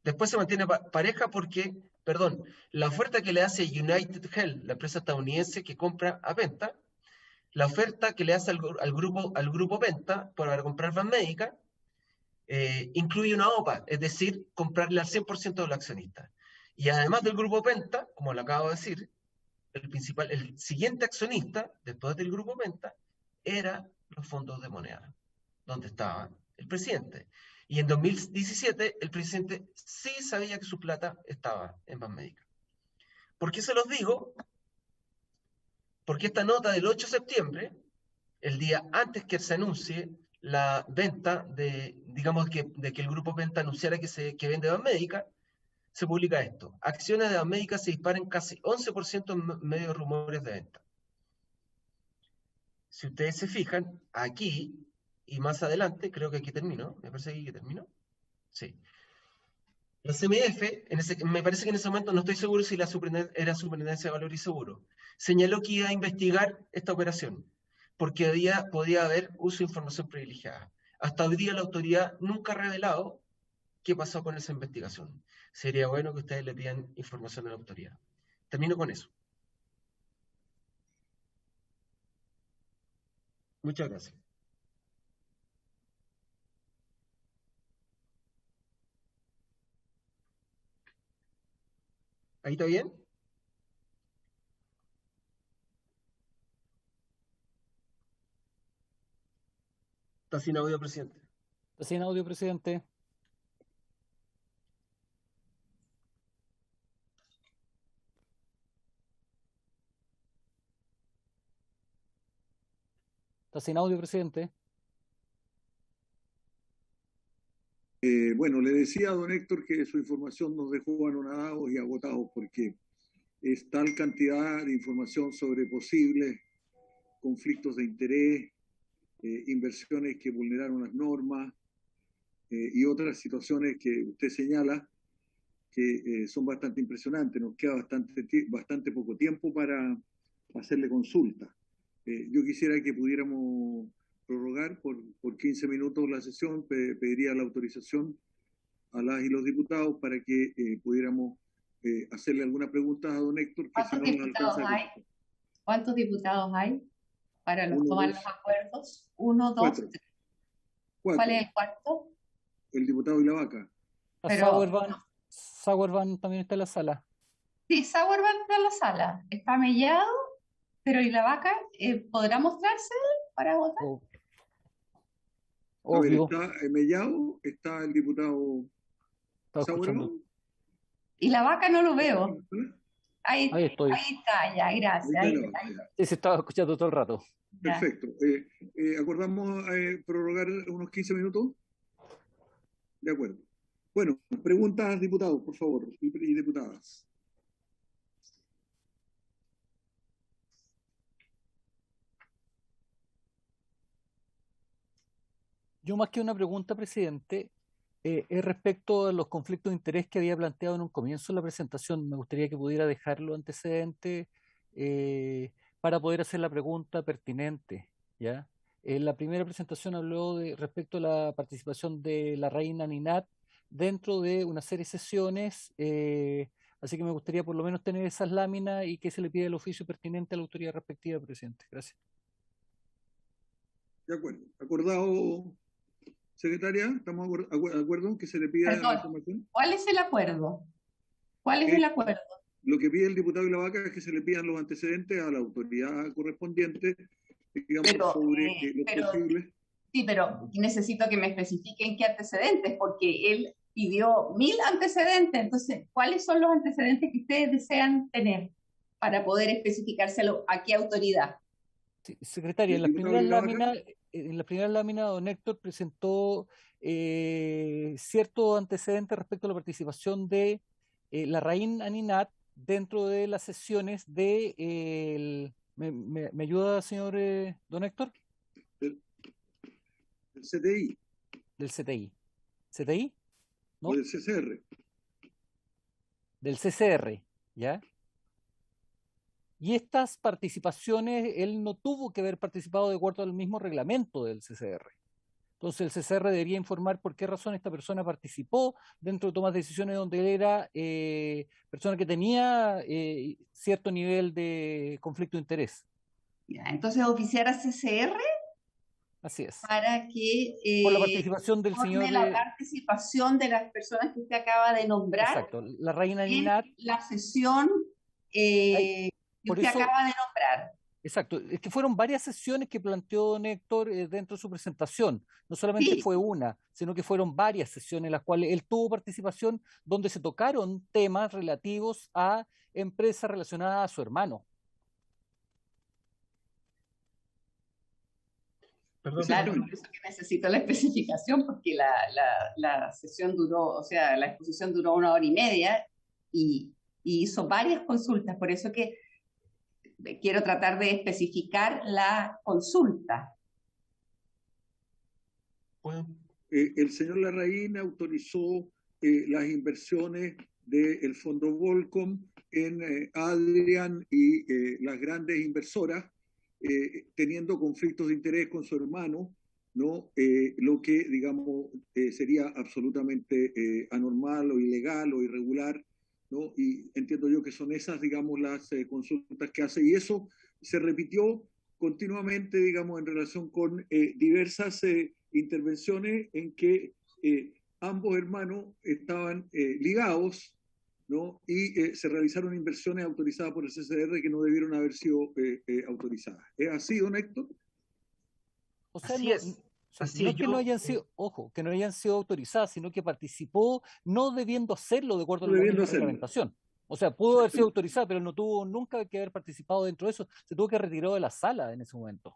Después se mantiene pareja porque, perdón, la oferta que le hace United Health, la empresa estadounidense que compra a Penta, la oferta que le hace al grupo Penta para comprar Banmédica, incluye una OPA, es decir, comprarle al 100% de los accionistas. Y además del grupo Penta, como lo acabo de decir, el siguiente accionista, después del grupo Penta, era los fondos de moneda, donde estaba el presidente. Y en 2017 el presidente sí sabía que su plata estaba en Banmédica. ¿Por qué se los digo? Porque esta nota del 8 de septiembre, el día antes que se anuncie la venta digamos de que el grupo Penta anunciara que vende Banmédica, se publica esto. Acciones de Banmédica se disparan casi 11% en medio de rumores de venta. Si ustedes se fijan, aquí y más adelante, creo que aquí termino, me parece que aquí termino. Sí. La CMF, me parece que en ese momento no estoy seguro si era Superintendencia de Valor y Seguro, señaló que iba a investigar esta operación, porque podía haber uso de información privilegiada. Hasta hoy día la autoridad nunca ha revelado qué pasó con esa investigación. Sería bueno que ustedes le pidan información a la autoridad. Termino con eso. Muchas gracias. ¿Ahí está bien? Está sin audio, presidente. Está sin audio, presidente. Está sin audio, presidente. Bueno, le decía a don Héctor que su información nos dejó anonadados y agotados porque es tal cantidad de información sobre posibles conflictos de interés, inversiones que vulneraron las normas y otras situaciones que usted señala que son bastante impresionantes. Nos queda bastante poco tiempo para hacerle consulta. Yo quisiera que pudiéramos prorrogar por 15 minutos la sesión, pediría la autorización a las y los diputados para que pudiéramos hacerle alguna pregunta a don Héctor, que si ¿Cuántos no nos diputados alcanza. hay? ¿Cuántos diputados hay para tomar los acuerdos? 1, 2, Cuatro. 3. ¿Cuál es el cuarto? El diputado y la vaca. Sauerban también está en la sala. Sí, Sauerban está en la sala. Está mellado, pero ¿y la vaca podrá mostrarse para votar? A ver, Obvio. está Mellado, está el diputado Sauerman. Y la vaca no lo veo. Ahí estoy. Ahí está, ya, gracias. Ahí está. Sí, se estaba escuchando todo el rato. Perfecto. ¿Acordamos prorrogar unos 15 minutos? De acuerdo. Bueno, preguntas, diputados, por favor, y diputadas. Yo más que una pregunta, presidente, es respecto a los conflictos de interés que había planteado en un comienzo de la presentación. Me gustaría que pudiera dejarlo antecedente para poder hacer la pregunta pertinente, ¿ya? En la primera presentación habló respecto a la participación de la reina Ninat dentro de una serie de sesiones, así que me gustaría por lo menos tener esas láminas y que se le pida el oficio pertinente a la autoridad respectiva, presidente. Gracias. De acuerdo. Acordado, secretaria, ¿estamos de acuerdo en que se le pida la información? ¿Cuál es el acuerdo? ¿Cuál es el acuerdo? Lo que pide el diputado Ilavaca es que se le pidan los antecedentes a la autoridad correspondiente, digamos, sobre lo posible. Sí, pero necesito que me especifiquen qué antecedentes, porque él pidió 1000 antecedentes. Entonces, ¿cuáles son los antecedentes que ustedes desean tener para poder especificárselo a qué autoridad? Sí, secretaria, en la primera lámina, don Héctor presentó ciertos antecedentes respecto a la participación de Larraín Aninat dentro de las sesiones de ¿me ayuda, señor don Héctor? Del CTI. Del CTI. ¿CTI? ¿No? O del CCR. Del CCR, ¿ya? Y estas participaciones, él no tuvo que haber participado de acuerdo al mismo reglamento del CCR. Entonces el CCR debería informar por qué razón esta persona participó dentro de tomas de decisiones donde él era persona que tenía cierto nivel de conflicto de interés. Ya, entonces oficiar a CCR Así es. para que por la participación del señor la participación de las personas que usted acaba de nombrar. Exacto, la reina en Ninat, la sesión que usted acaba de nombrar. Exacto, es que fueron varias sesiones que planteó don Héctor dentro de su presentación. No solamente fue una, sino que fueron varias sesiones en las cuales él tuvo participación, donde se tocaron temas relativos a empresas relacionadas a su hermano. Perdón, claro, por eso que necesito la especificación, porque la sesión duró, o sea, la exposición duró 1 hora y media y hizo varias consultas, por eso que quiero tratar de especificar la consulta. El señor Larraín autorizó las inversiones del fondo Volcom en Adrian y las grandes inversoras, teniendo conflictos de interés con su hermano, ¿no? Lo que, digamos, sería absolutamente anormal o ilegal o irregular, ¿no? Y entiendo yo que son esas, digamos, las consultas que hace. Y eso se repitió continuamente, digamos, en relación con diversas intervenciones en que ambos hermanos estaban ligados, ¿no? Y se realizaron inversiones autorizadas por el CCR que no debieron haber sido autorizadas. ¿Es así, don Héctor? O sea, así es. No es que no hayan sido, ojo, que no hayan sido autorizadas, sino que participó no debiendo hacerlo de acuerdo a la reglamentación. O sea, pudo haber sido autorizada, pero no tuvo nunca que haber participado dentro de eso. Se tuvo que retirar de la sala en ese momento.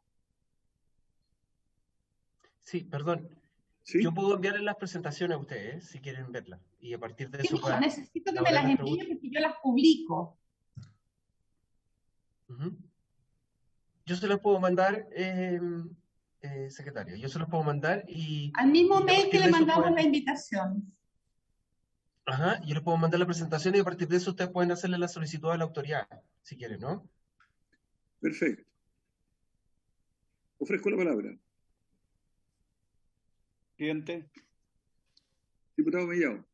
Sí, perdón. ¿Sí? Yo puedo enviarles las presentaciones a ustedes, si quieren verlas. Y a partir de eso... No, necesito que me las envíen porque yo las publico. Yo se las puedo mandar, secretario. Yo se las puedo mandar y... Al mismo mail que le mandamos la invitación. Ajá, yo les puedo mandar la presentación y a partir de eso ustedes pueden hacerle la solicitud a la autoridad, si quieren, ¿no? Perfecto. Ofrezco la palabra. Presidente. Diputado Mellado.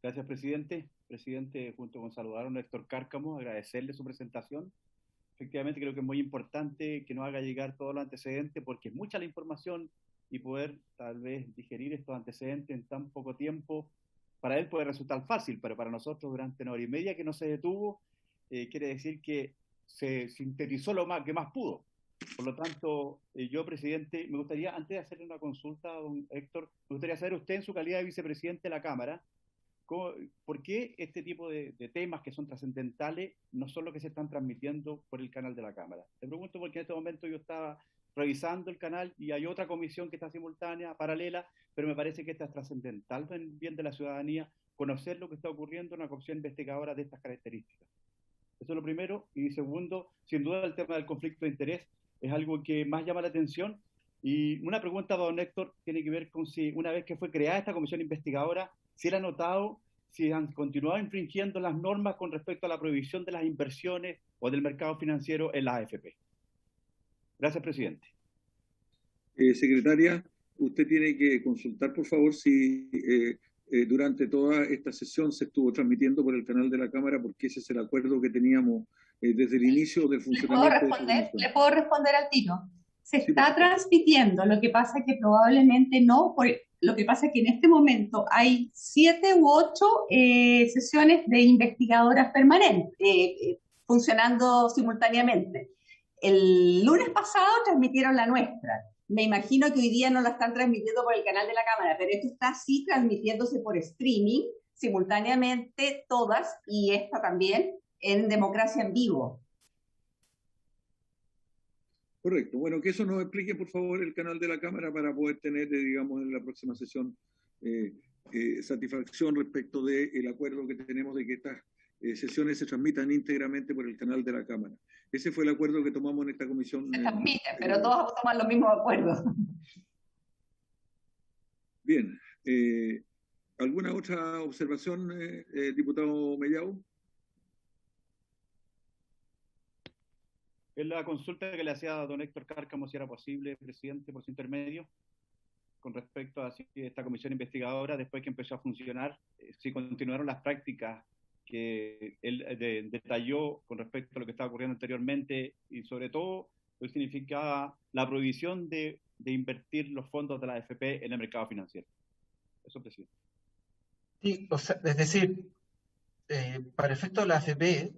Gracias, presidente. Presidente, junto con saludar a Héctor Cárcamo, agradecerle su presentación. Efectivamente, creo que es muy importante que nos haga llegar todos los antecedentes, porque es mucha la información y poder tal vez digerir estos antecedentes en tan poco tiempo, para él puede resultar fácil, pero para nosotros durante 1 hora y media que no se detuvo, quiere decir que se sintetizó lo más que más pudo. Por lo tanto, yo, presidente, me gustaría, antes de hacerle una consulta a don Héctor, me gustaría saber usted en su calidad de vicepresidente de la Cámara, ¿por qué este tipo de temas que son trascendentales no son los que se están transmitiendo por el canal de la Cámara? Le pregunto porque en este momento yo estaba revisando el canal y hay otra comisión que está simultánea, paralela, pero me parece que esta es trascendental para el bien de la ciudadanía, conocer lo que está ocurriendo en una comisión investigadora de estas características. Eso es lo primero. Y segundo, sin duda el tema del conflicto de interés es algo que más llama la atención. Y una pregunta, don Héctor, tiene que ver con si una vez que fue creada esta comisión investigadora, si él ha notado si han continuado infringiendo las normas con respecto a la prohibición de las inversiones o del mercado financiero en la AFP. Gracias, presidente. Secretaria, usted tiene que consultar, por favor, si durante toda esta sesión se estuvo transmitiendo por el canal de la Cámara, porque ese es el acuerdo que teníamos desde el inicio del funcionamiento. ¿Le puedo responder al tiro? Se está transmitiendo, lo que pasa es que probablemente no, Lo que pasa es que en este momento hay 7 u 8 sesiones de investigadoras permanentes funcionando simultáneamente. El lunes pasado transmitieron la nuestra. Me imagino que hoy día no la están transmitiendo por el canal de la Cámara, pero esto está sí transmitiéndose por streaming simultáneamente todas, y esta también en Democracia en Vivo. Correcto. Bueno, que eso nos explique, por favor, el canal de la Cámara para poder tener, digamos, en la próxima sesión satisfacción respecto del acuerdo que tenemos de que estas sesiones se transmitan íntegramente por el canal de la Cámara. Ese fue el acuerdo que tomamos en esta comisión. Se transmiten, pero todos toman los mismos acuerdos. Bien. ¿Alguna otra observación, diputado Mellado? En la consulta que le hacía a don Héctor Cárcamo, si era posible, presidente, por su intermedio, con respecto a si esta comisión investigadora, después que empezó a funcionar, si continuaron las prácticas que él detalló con respecto a lo que estaba ocurriendo anteriormente, y sobre todo lo que significaba la prohibición de invertir los fondos de la AFP en el mercado financiero. Eso, presidente. Sí, o sea, es decir, para efecto de la AFP,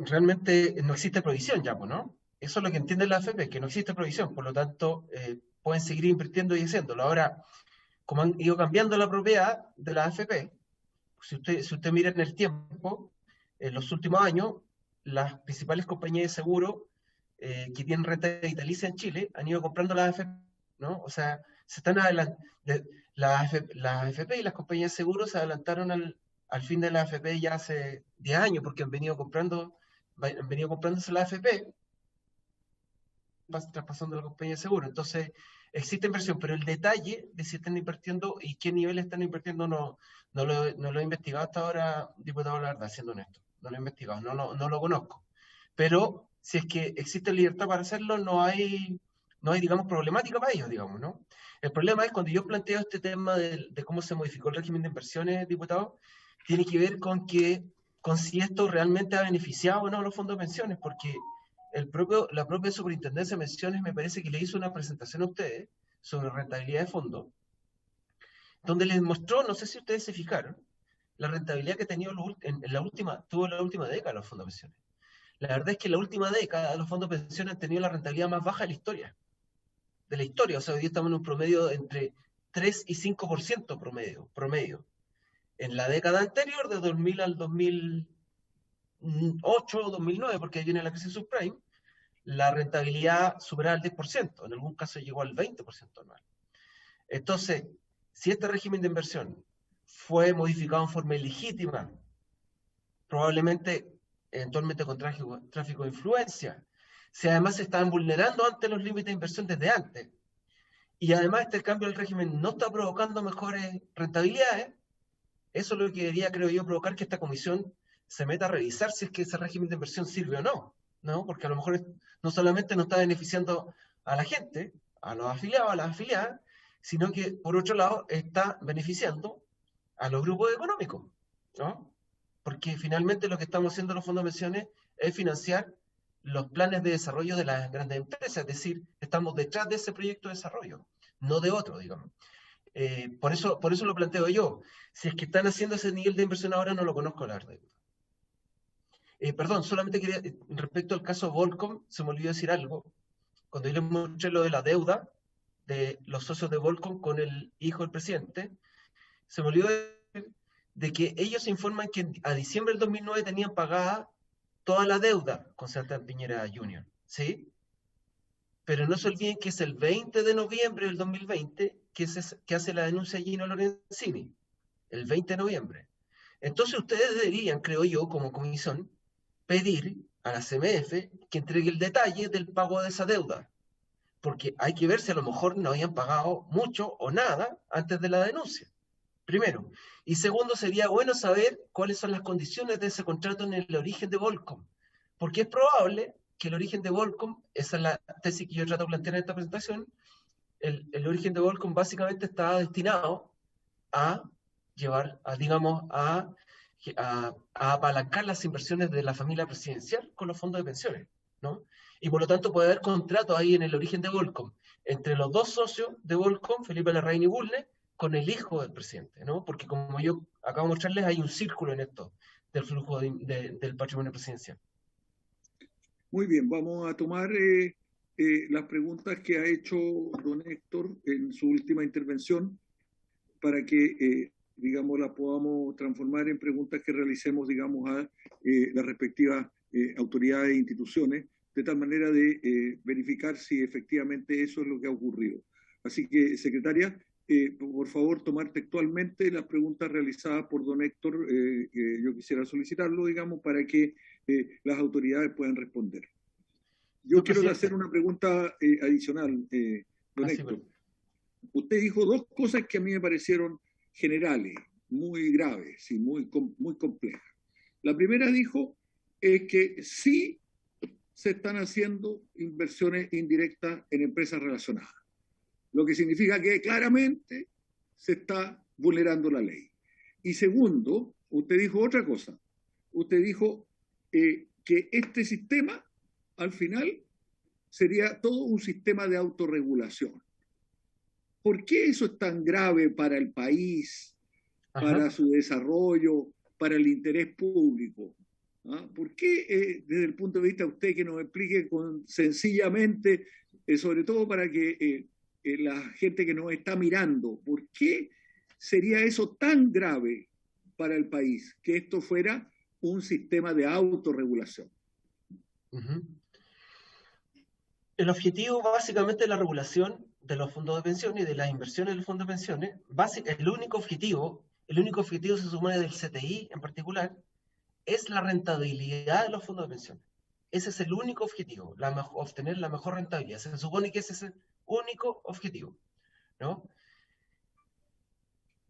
realmente no existe provisión ya, ¿no? Eso es lo que entiende la AFP, que no existe provisión, por lo tanto, pueden seguir invirtiendo y haciéndolo. Ahora, como han ido cambiando la propiedad de la AFP, si usted mira en el tiempo, en los últimos años, las principales compañías de seguro que tienen renta vitalicia en Chile han ido comprando la AFP, ¿no? O sea, se están adelantando. La AFP y las compañías de seguro se adelantaron al fin de la AFP ya hace 10 años, porque han venido comprándose la AFP, traspasando la compañía de seguro. Entonces, existe inversión, pero el detalle de si están invirtiendo y qué nivel están invirtiendo no lo he investigado hasta ahora, diputado, la verdad, siendo honesto. No lo he investigado, no lo conozco. Pero si es que existe libertad para hacerlo, no hay, digamos, problemática para ellos, digamos, ¿no? El problema es cuando yo planteo este tema de cómo se modificó el régimen de inversiones, diputado, tiene que ver con si esto realmente ha beneficiado o no a los fondos de pensiones, porque la propia Superintendencia de Pensiones me parece que le hizo una presentación a ustedes sobre rentabilidad de fondos, donde les mostró, no sé si ustedes se fijaron, la rentabilidad que tuvo en la última década los fondos de pensiones. La verdad es que en la última década los fondos de pensiones han tenido la rentabilidad más baja de la historia. O sea, hoy día estamos en un promedio entre 3 y 5% promedio. En la década anterior, de 2000 al 2008 o 2009, porque ahí viene la crisis subprime, la rentabilidad superaba el 10%, en algún caso llegó al 20% anual. Entonces, si este régimen de inversión fue modificado en forma ilegítima, probablemente eventualmente con tráfico de influencia, si además se estaban vulnerando antes los límites de inversión desde antes, y además este cambio del régimen no está provocando mejores rentabilidades, eso es lo que debería, creo yo, provocar que esta comisión se meta a revisar si es que ese régimen de inversión sirve o no, ¿no? Porque a lo mejor no solamente no está beneficiando a la gente, a los afiliados, a las afiliadas, sino que, por otro lado, está beneficiando a los grupos económicos, ¿no? Porque finalmente lo que estamos haciendo los fondos de pensiones es financiar los planes de desarrollo de las grandes empresas, es decir, estamos detrás de ese proyecto de desarrollo, no de otro, digamos. Por eso lo planteo yo. Si es que están haciendo ese nivel de inversión ahora, no lo conozco, la verdad. Perdón, solamente quería, respecto al caso Volcom, se me olvidó decir algo. Cuando yo les mostré lo de la deuda de los socios de Volcom con el hijo del presidente, se me olvidó decir de que ellos informan que a diciembre del 2009 tenían pagada toda la deuda con Sebastián Piñera Jr., ¿sí? Pero no se olviden que es el 20 de noviembre del 2020 que hace la denuncia Gino Lorenzini, el 20 de noviembre. Entonces ustedes deberían, creo yo, como comisión, pedir a la CMF que entregue el detalle del pago de esa deuda, porque hay que ver si a lo mejor no habían pagado mucho o nada antes de la denuncia, primero. Y segundo, sería bueno saber cuáles son las condiciones de ese contrato en el origen de Volcom, porque es probable que el origen de Volcom, esa es la tesis que yo trato de plantear en esta presentación, el origen de Volcom básicamente estaba destinado a llevar, a apalancar las inversiones de la familia presidencial con los fondos de pensiones, ¿no? Y por lo tanto puede haber contratos ahí en el origen de Volcom entre los dos socios de Volcom, Felipe Larraín y Bulnes, con el hijo del presidente, ¿no? Porque como yo acabo de mostrarles, hay un círculo en esto del flujo del patrimonio presidencial. Muy bien, vamos a tomar las preguntas que ha hecho don Héctor en su última intervención para que, digamos, las podamos transformar en preguntas que realicemos, digamos, a las respectivas autoridades e instituciones, de tal manera de verificar si efectivamente eso es lo que ha ocurrido. Así que, secretaria, por favor, tomar textualmente las preguntas realizadas por don Héctor, yo quisiera solicitarlo, digamos, para que las autoridades puedan responder. Yo quiero hacer una pregunta adicional, don Héctor. Usted dijo dos cosas que a mí me parecieron generales, muy graves y muy complejas. La primera dijo que sí se están haciendo inversiones indirectas en empresas relacionadas, lo que significa que claramente se está vulnerando la ley. Y segundo, usted dijo otra cosa. Usted dijo que este sistema, al final, sería todo un sistema de autorregulación. ¿Por qué eso es tan grave para el país, para su desarrollo, para el interés público? ¿Ah? ¿Por qué, desde el punto de vista de usted, que nos explique sencillamente, sobre todo para que la gente que nos está mirando, por qué sería eso tan grave para el país, que esto fuera un sistema de autorregulación? El objetivo básicamente de la regulación de los fondos de pensiones y de las inversiones de los fondos de pensiones, el único objetivo se supone del CTI en particular, es la rentabilidad de los fondos de pensiones. Ese es el único objetivo, obtener la mejor rentabilidad. Se supone que ese es el único objetivo, ¿no?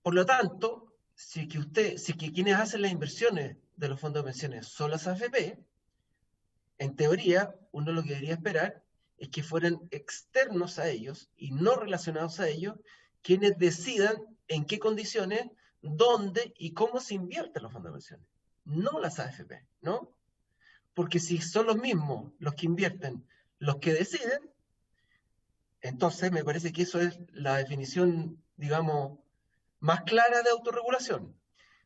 Por lo tanto, si que quienes hacen las inversiones de los fondos de pensiones son las AFP, en teoría, uno lo que debería esperar es que fueran externos a ellos y no relacionados a ellos quienes decidan en qué condiciones, dónde y cómo se invierten los fondos de pensiones. No las AFP, ¿no? Porque si son los mismos los que invierten, los que deciden, entonces me parece que eso es la definición, digamos, más clara de autorregulación.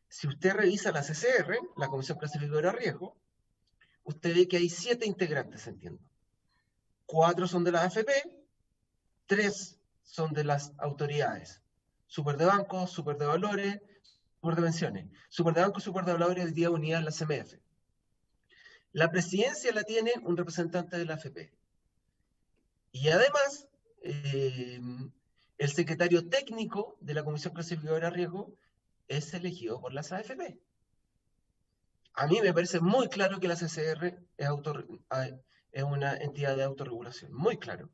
Si usted revisa la CCR, la Comisión Clasificadora de Riesgo, usted ve que hay 7 integrantes, entiendo. 4 son de la AFP, 3 son de las autoridades. Super de bancos, super de valores, super de pensiones. Super de bancos, super de valores, hoy día unidad en la CMF. La presidencia la tiene un representante de la AFP. Y además, el secretario técnico de la Comisión Clasificadora de Riesgo es elegido por las AFP. A mí me parece muy claro que la CCR es una entidad de autorregulación, muy claro.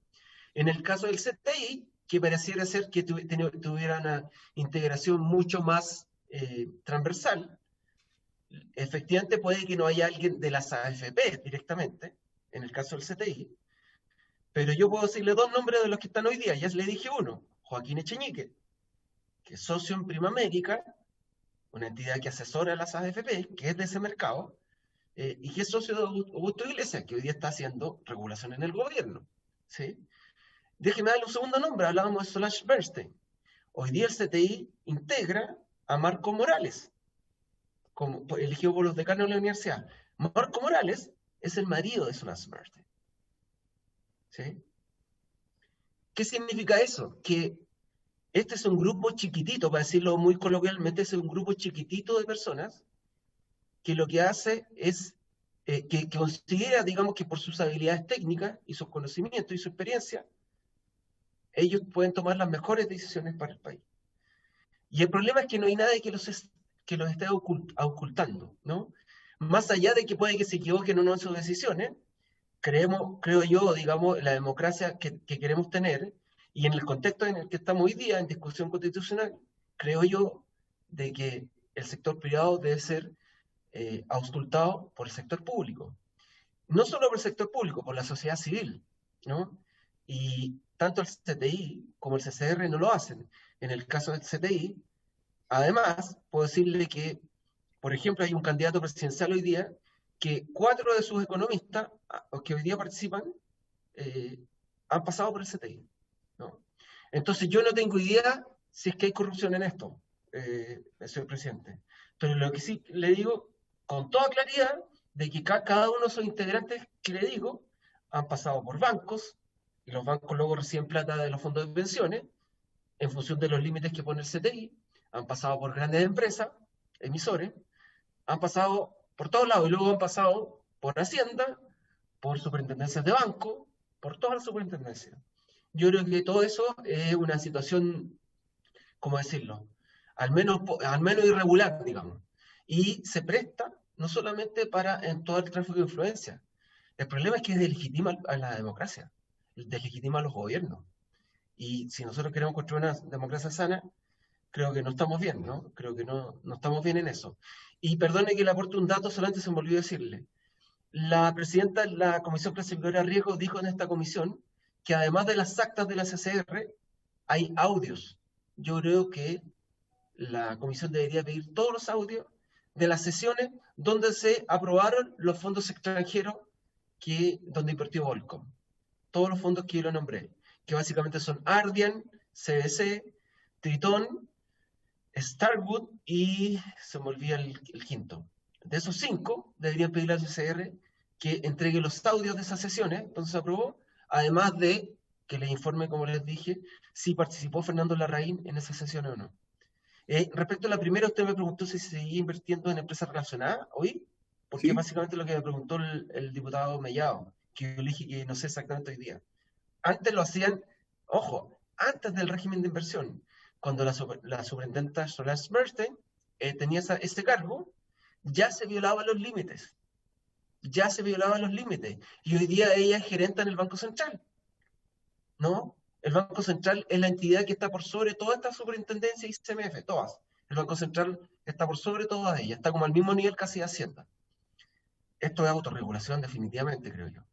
En el caso del CTI, que pareciera ser que tuviera una integración mucho más transversal, efectivamente puede que no haya alguien de las AFP directamente, en el caso del CTI, pero yo puedo decirle 2 nombres de los que están hoy día. Ya le dije uno, Joaquín Echeñique, que es socio en Primamérica, una entidad que asesora a las AFP, que es de ese mercado, y que es socio de Augusto Iglesias, que hoy día está haciendo regulación en el gobierno, ¿sí? Déjeme darle un segundo nombre, hablábamos de Solange Bernstein. Hoy día el CTI integra a Marco Morales, elegido por los decanos de la universidad. Marco Morales es el marido de Solange Bernstein. ¿Sí? ¿Qué significa eso? Que este es un grupo chiquitito, para decirlo muy coloquialmente, es un grupo chiquitito de personas que lo que hace es que considera, digamos, que por sus habilidades técnicas y sus conocimientos y su experiencia, ellos pueden tomar las mejores decisiones para el país. Y el problema es que no hay nadie que los esté ocultando, ¿no? Más allá de que puede que se equivoquen o no en sus decisiones, creo yo, digamos, la democracia que queremos tener, y en el contexto en el que estamos hoy día, en discusión constitucional, creo yo de que el sector privado debe ser auscultado por el sector público. No solo por el sector público, por la sociedad civil, ¿no? Y tanto el CTI como el CCR no lo hacen. En el caso del CTI, además, puedo decirle que, por ejemplo, hay un candidato presidencial hoy día que 4 de sus economistas, que hoy día participan, han pasado por el CTI, ¿no? Entonces yo no tengo idea si es que hay corrupción en esto, señor presidente. Pero lo que sí le digo con toda claridad, de que cada uno de esos integrantes que le digo, han pasado por bancos, y los bancos luego reciben plata de los fondos de pensiones, en función de los límites que pone el CTI, han pasado por grandes empresas, emisores, han pasado por todos lados, y luego han pasado por Hacienda, por superintendencias de banco, por todas las superintendencias. Yo creo que todo eso es una situación, ¿cómo decirlo? Al menos irregular, digamos. Y se presta no solamente para en todo el tráfico de influencia. El problema es que deslegitima a la democracia, deslegitima a los gobiernos. Y si nosotros queremos construir una democracia sana, creo que no estamos bien, ¿no? Creo que no estamos bien en eso. Y perdone que le aporte un dato, solamente se me olvidó decirle. La presidenta de la Comisión Clasificadora de Riesgos dijo en esta comisión que además de las actas de la CCR, hay audios. Yo creo que la comisión debería pedir todos los audios de las sesiones donde se aprobaron los fondos extranjeros donde invirtió Volcom. Todos los fondos que yo lo nombré, que básicamente son Ardian, CBC, Tritón, Starwood y se me olvida el quinto. De esos 5, deberían pedirle a la CCR que entregue los audios de esas sesiones donde se aprobó, además de que les informe, como les dije, si participó Fernando Larraín en esas sesiones o no. Respecto a la primera, usted me preguntó si se seguía invirtiendo en empresas relacionadas hoy, porque ¿Sí? Básicamente lo que me preguntó el diputado Mellado, que yo le dije que no sé exactamente hoy día. Antes lo hacían, ojo, antes del régimen de inversión, cuando la superintendenta Solange Bernstein tenía ese cargo, ya se violaban los límites. Ya se violaban los límites. Y hoy día ella es gerente en el Banco Central. ¿No? El Banco Central es la entidad que está por sobre toda esta superintendencia y CMF, todas. El Banco Central está por sobre todas ellas, está como al mismo nivel casi de Hacienda. Esto es autorregulación definitivamente, creo yo.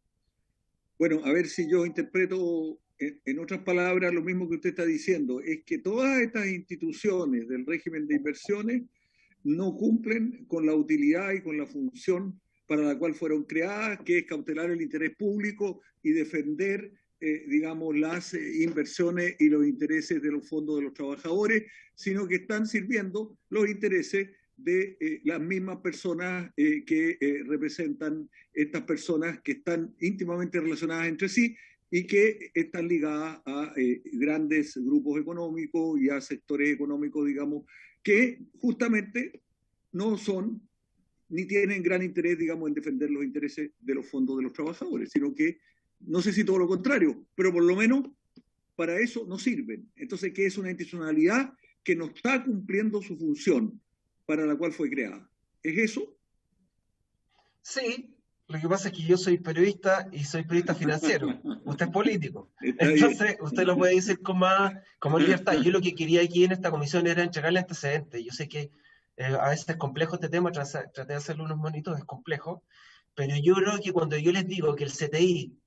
Bueno, a ver si yo interpreto en otras palabras lo mismo que usted está diciendo, es que todas estas instituciones del régimen de inversiones no cumplen con la utilidad y con la función para la cual fueron creadas, que es cautelar el interés público y defender digamos, las inversiones y los intereses de los fondos de los trabajadores, sino que están sirviendo los intereses de las mismas personas que representan estas personas que están íntimamente relacionadas entre sí y que están ligadas a grandes grupos económicos y a sectores económicos, digamos, que justamente no son ni tienen gran interés, digamos, en defender los intereses de los fondos de los trabajadores, sino que no sé si todo lo contrario, pero por lo menos para eso no sirven. Entonces, ¿qué es una institucionalidad que no está cumpliendo su función para la cual fue creada? ¿Es eso? Sí, lo que pasa es que yo soy periodista y soy periodista financiero. Usted es político. Entonces, usted lo puede decir con más libertad. Yo lo que quería aquí en esta comisión era entregarle antecedentes. Yo sé que a veces es complejo este tema, traté de hacerle unos monitos, es complejo, pero yo creo que cuando yo les digo que el CTI,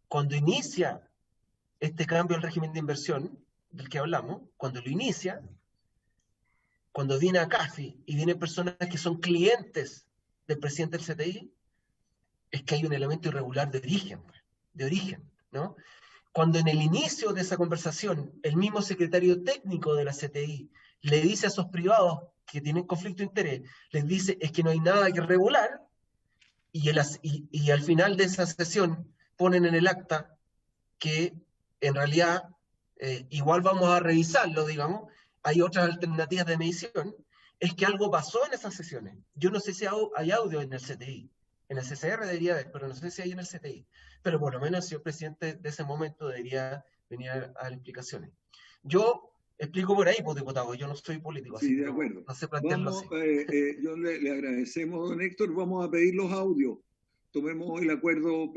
cuando inicia este cambio al régimen de inversión del que hablamos, cuando lo inicia, cuando viene a CAFI y vienen personas que son clientes del presidente del CTI, es que hay un elemento irregular de origen, ¿no? Cuando en el inicio de esa conversación, el mismo secretario técnico de la CTI le dice a esos privados que tienen conflicto de interés, les dice, es que no hay nada que regular, y al final de esa sesión ponen en el acta que en realidad igual vamos a revisarlo, digamos, hay otras alternativas de medición, es que algo pasó en esas sesiones. Yo no sé si hay audio en el CTI, en el CCR debería haber, pero no sé si hay en el CTI. Pero por lo menos el señor presidente de ese momento debería venir a dar explicaciones. Yo explico por ahí, pues, diputado, yo no soy político, sí, así de acuerdo. No sé plantearlo así. Yo le agradecemos, don Héctor, vamos a pedir los audios. Tomemos el acuerdo,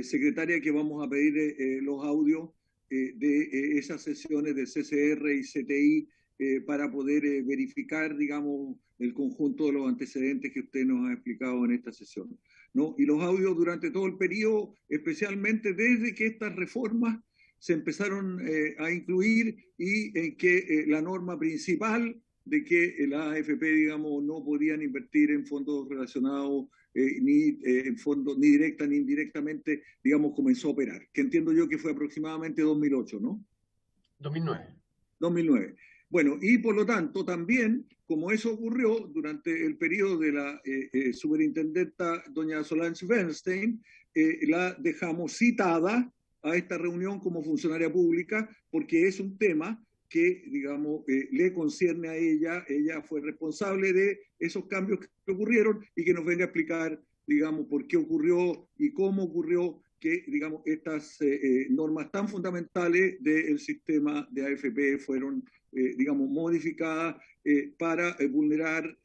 secretaria, que vamos a pedir los audios de esas sesiones del CCR y CTI para poder verificar, digamos, el conjunto de los antecedentes que usted nos ha explicado en esta sesión, ¿no? Y los audios durante todo el periodo, especialmente desde que estas reformas se empezaron a incluir y en que la norma principal de que las AFP, digamos, no podían invertir en fondos relacionados ni en fondos, ni directa ni indirectamente, digamos, comenzó a operar, que entiendo yo que fue aproximadamente 2008, ¿no? 2009. 2009. Bueno, y por lo tanto también, como eso ocurrió durante el periodo de la superintendenta doña Solange Bernstein, la dejamos citada a esta reunión como funcionaria pública porque es un tema que, digamos, le concierne a ella. Ella fue responsable de esos cambios que ocurrieron y que nos venga a explicar, digamos, por qué ocurrió y cómo ocurrió que, digamos, estas normas tan fundamentales del sistema de AFP fueron, digamos, modificadas para vulnerar,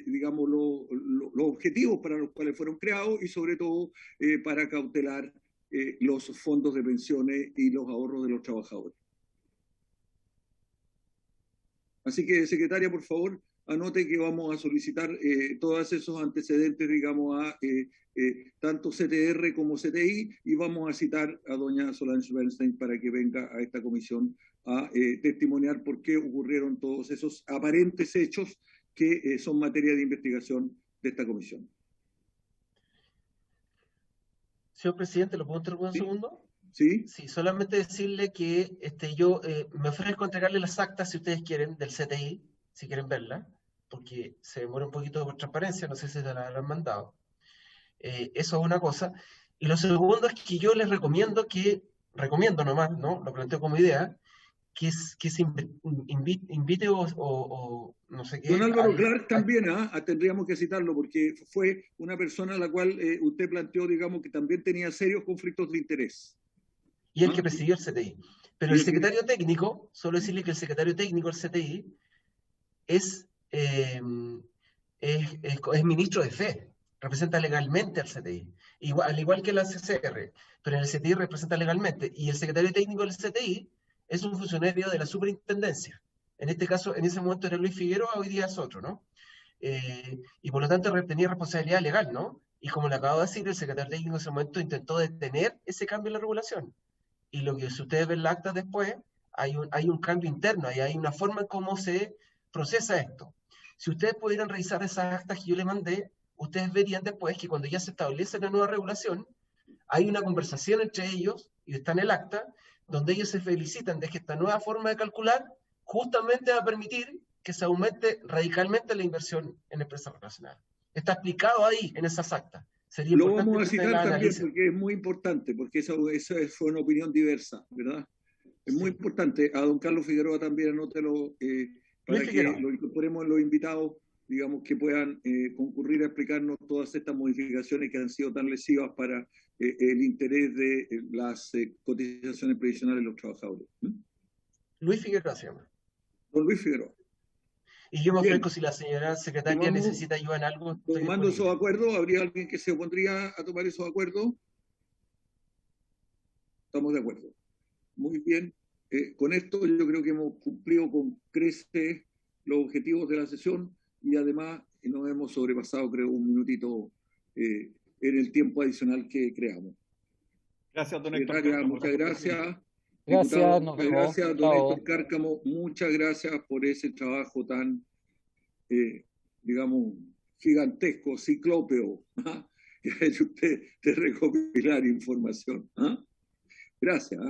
digamos, los objetivos para los cuales fueron creados y sobre todo para cautelar los fondos de pensiones y los ahorros de los trabajadores. Así que, secretaria, por favor, anote que vamos a solicitar todos esos antecedentes, digamos, a tanto CTR como CTI, y vamos a citar a doña Solange Bernstein para que venga a esta comisión a testimoniar por qué ocurrieron todos esos aparentes hechos que son materia de investigación de esta comisión. Señor presidente, ¿lo puedo interrumpir un ¿Sí? segundo? ¿Sí? Sí, solamente decirle que yo me ofrezco a entregarle las actas, si ustedes quieren, del CTI, si quieren verla, porque se demora un poquito por transparencia, no sé si se la habrán mandado. Eso es una cosa. Y lo segundo es que yo les recomiendo nomás, ¿no? Lo planteo como idea, que se invite o no sé qué. Don Álvaro Clark también, tendríamos que citarlo, porque fue una persona a la cual usted planteó, digamos, que también tenía serios conflictos de interés. Y el que presidió el CTI. Pero el secretario técnico, solo decirle que el secretario técnico del CTI es ministro de fe, representa legalmente al CTI, al igual que la CCR, pero en el CTI representa legalmente, y el secretario técnico del CTI es un funcionario de la superintendencia. En este caso, en ese momento era Luis Figueroa, hoy día es otro, ¿no? Y por lo tanto tenía responsabilidad legal, ¿no? Y como le acabo de decir, el secretario técnico en ese momento intentó detener ese cambio en la regulación. Y lo que si ustedes ven la acta después, hay un cambio interno, hay una forma en cómo se procesa esto. Si ustedes pudieran revisar esas actas que yo les mandé, ustedes verían después que cuando ya se establece la nueva regulación, hay una conversación entre ellos, y está en el acta, donde ellos se felicitan de que esta nueva forma de calcular justamente va a permitir que se aumente radicalmente la inversión en empresas relacionadas. Está explicado ahí, en esas actas. Sería Lo vamos a que citar la también analicen. porque es muy importante, porque esa fue una opinión diversa, ¿verdad? Es muy importante. A don Carlos Figueroa también anótelo para que lo incorporemos en los invitados, digamos, que puedan concurrir a explicarnos todas estas modificaciones que han sido tan lesivas para el interés de las cotizaciones previsionales de los trabajadores. Luis Figueroa se llama. Don Luis Figueroa. Y yo me ofrezco, si la señora secretaria necesita ayuda en algo. Tomando esos acuerdos, ¿habría alguien que se opondría a tomar esos acuerdos? Estamos de acuerdo. Muy bien. Con esto yo creo que hemos cumplido con creces los objetivos de la sesión y además nos hemos sobrepasado, creo, un minutito en el tiempo adicional que creamos. Gracias, don Héctor Cárcamo. Muchas gracias. Gracias, Diputado, nos muchas vemos. gracias, don Chao. Héctor Cárcamo. Muchas gracias por ese trabajo tan, digamos, gigantesco, ciclópeo, que ha hecho usted de recopilar información. Gracias.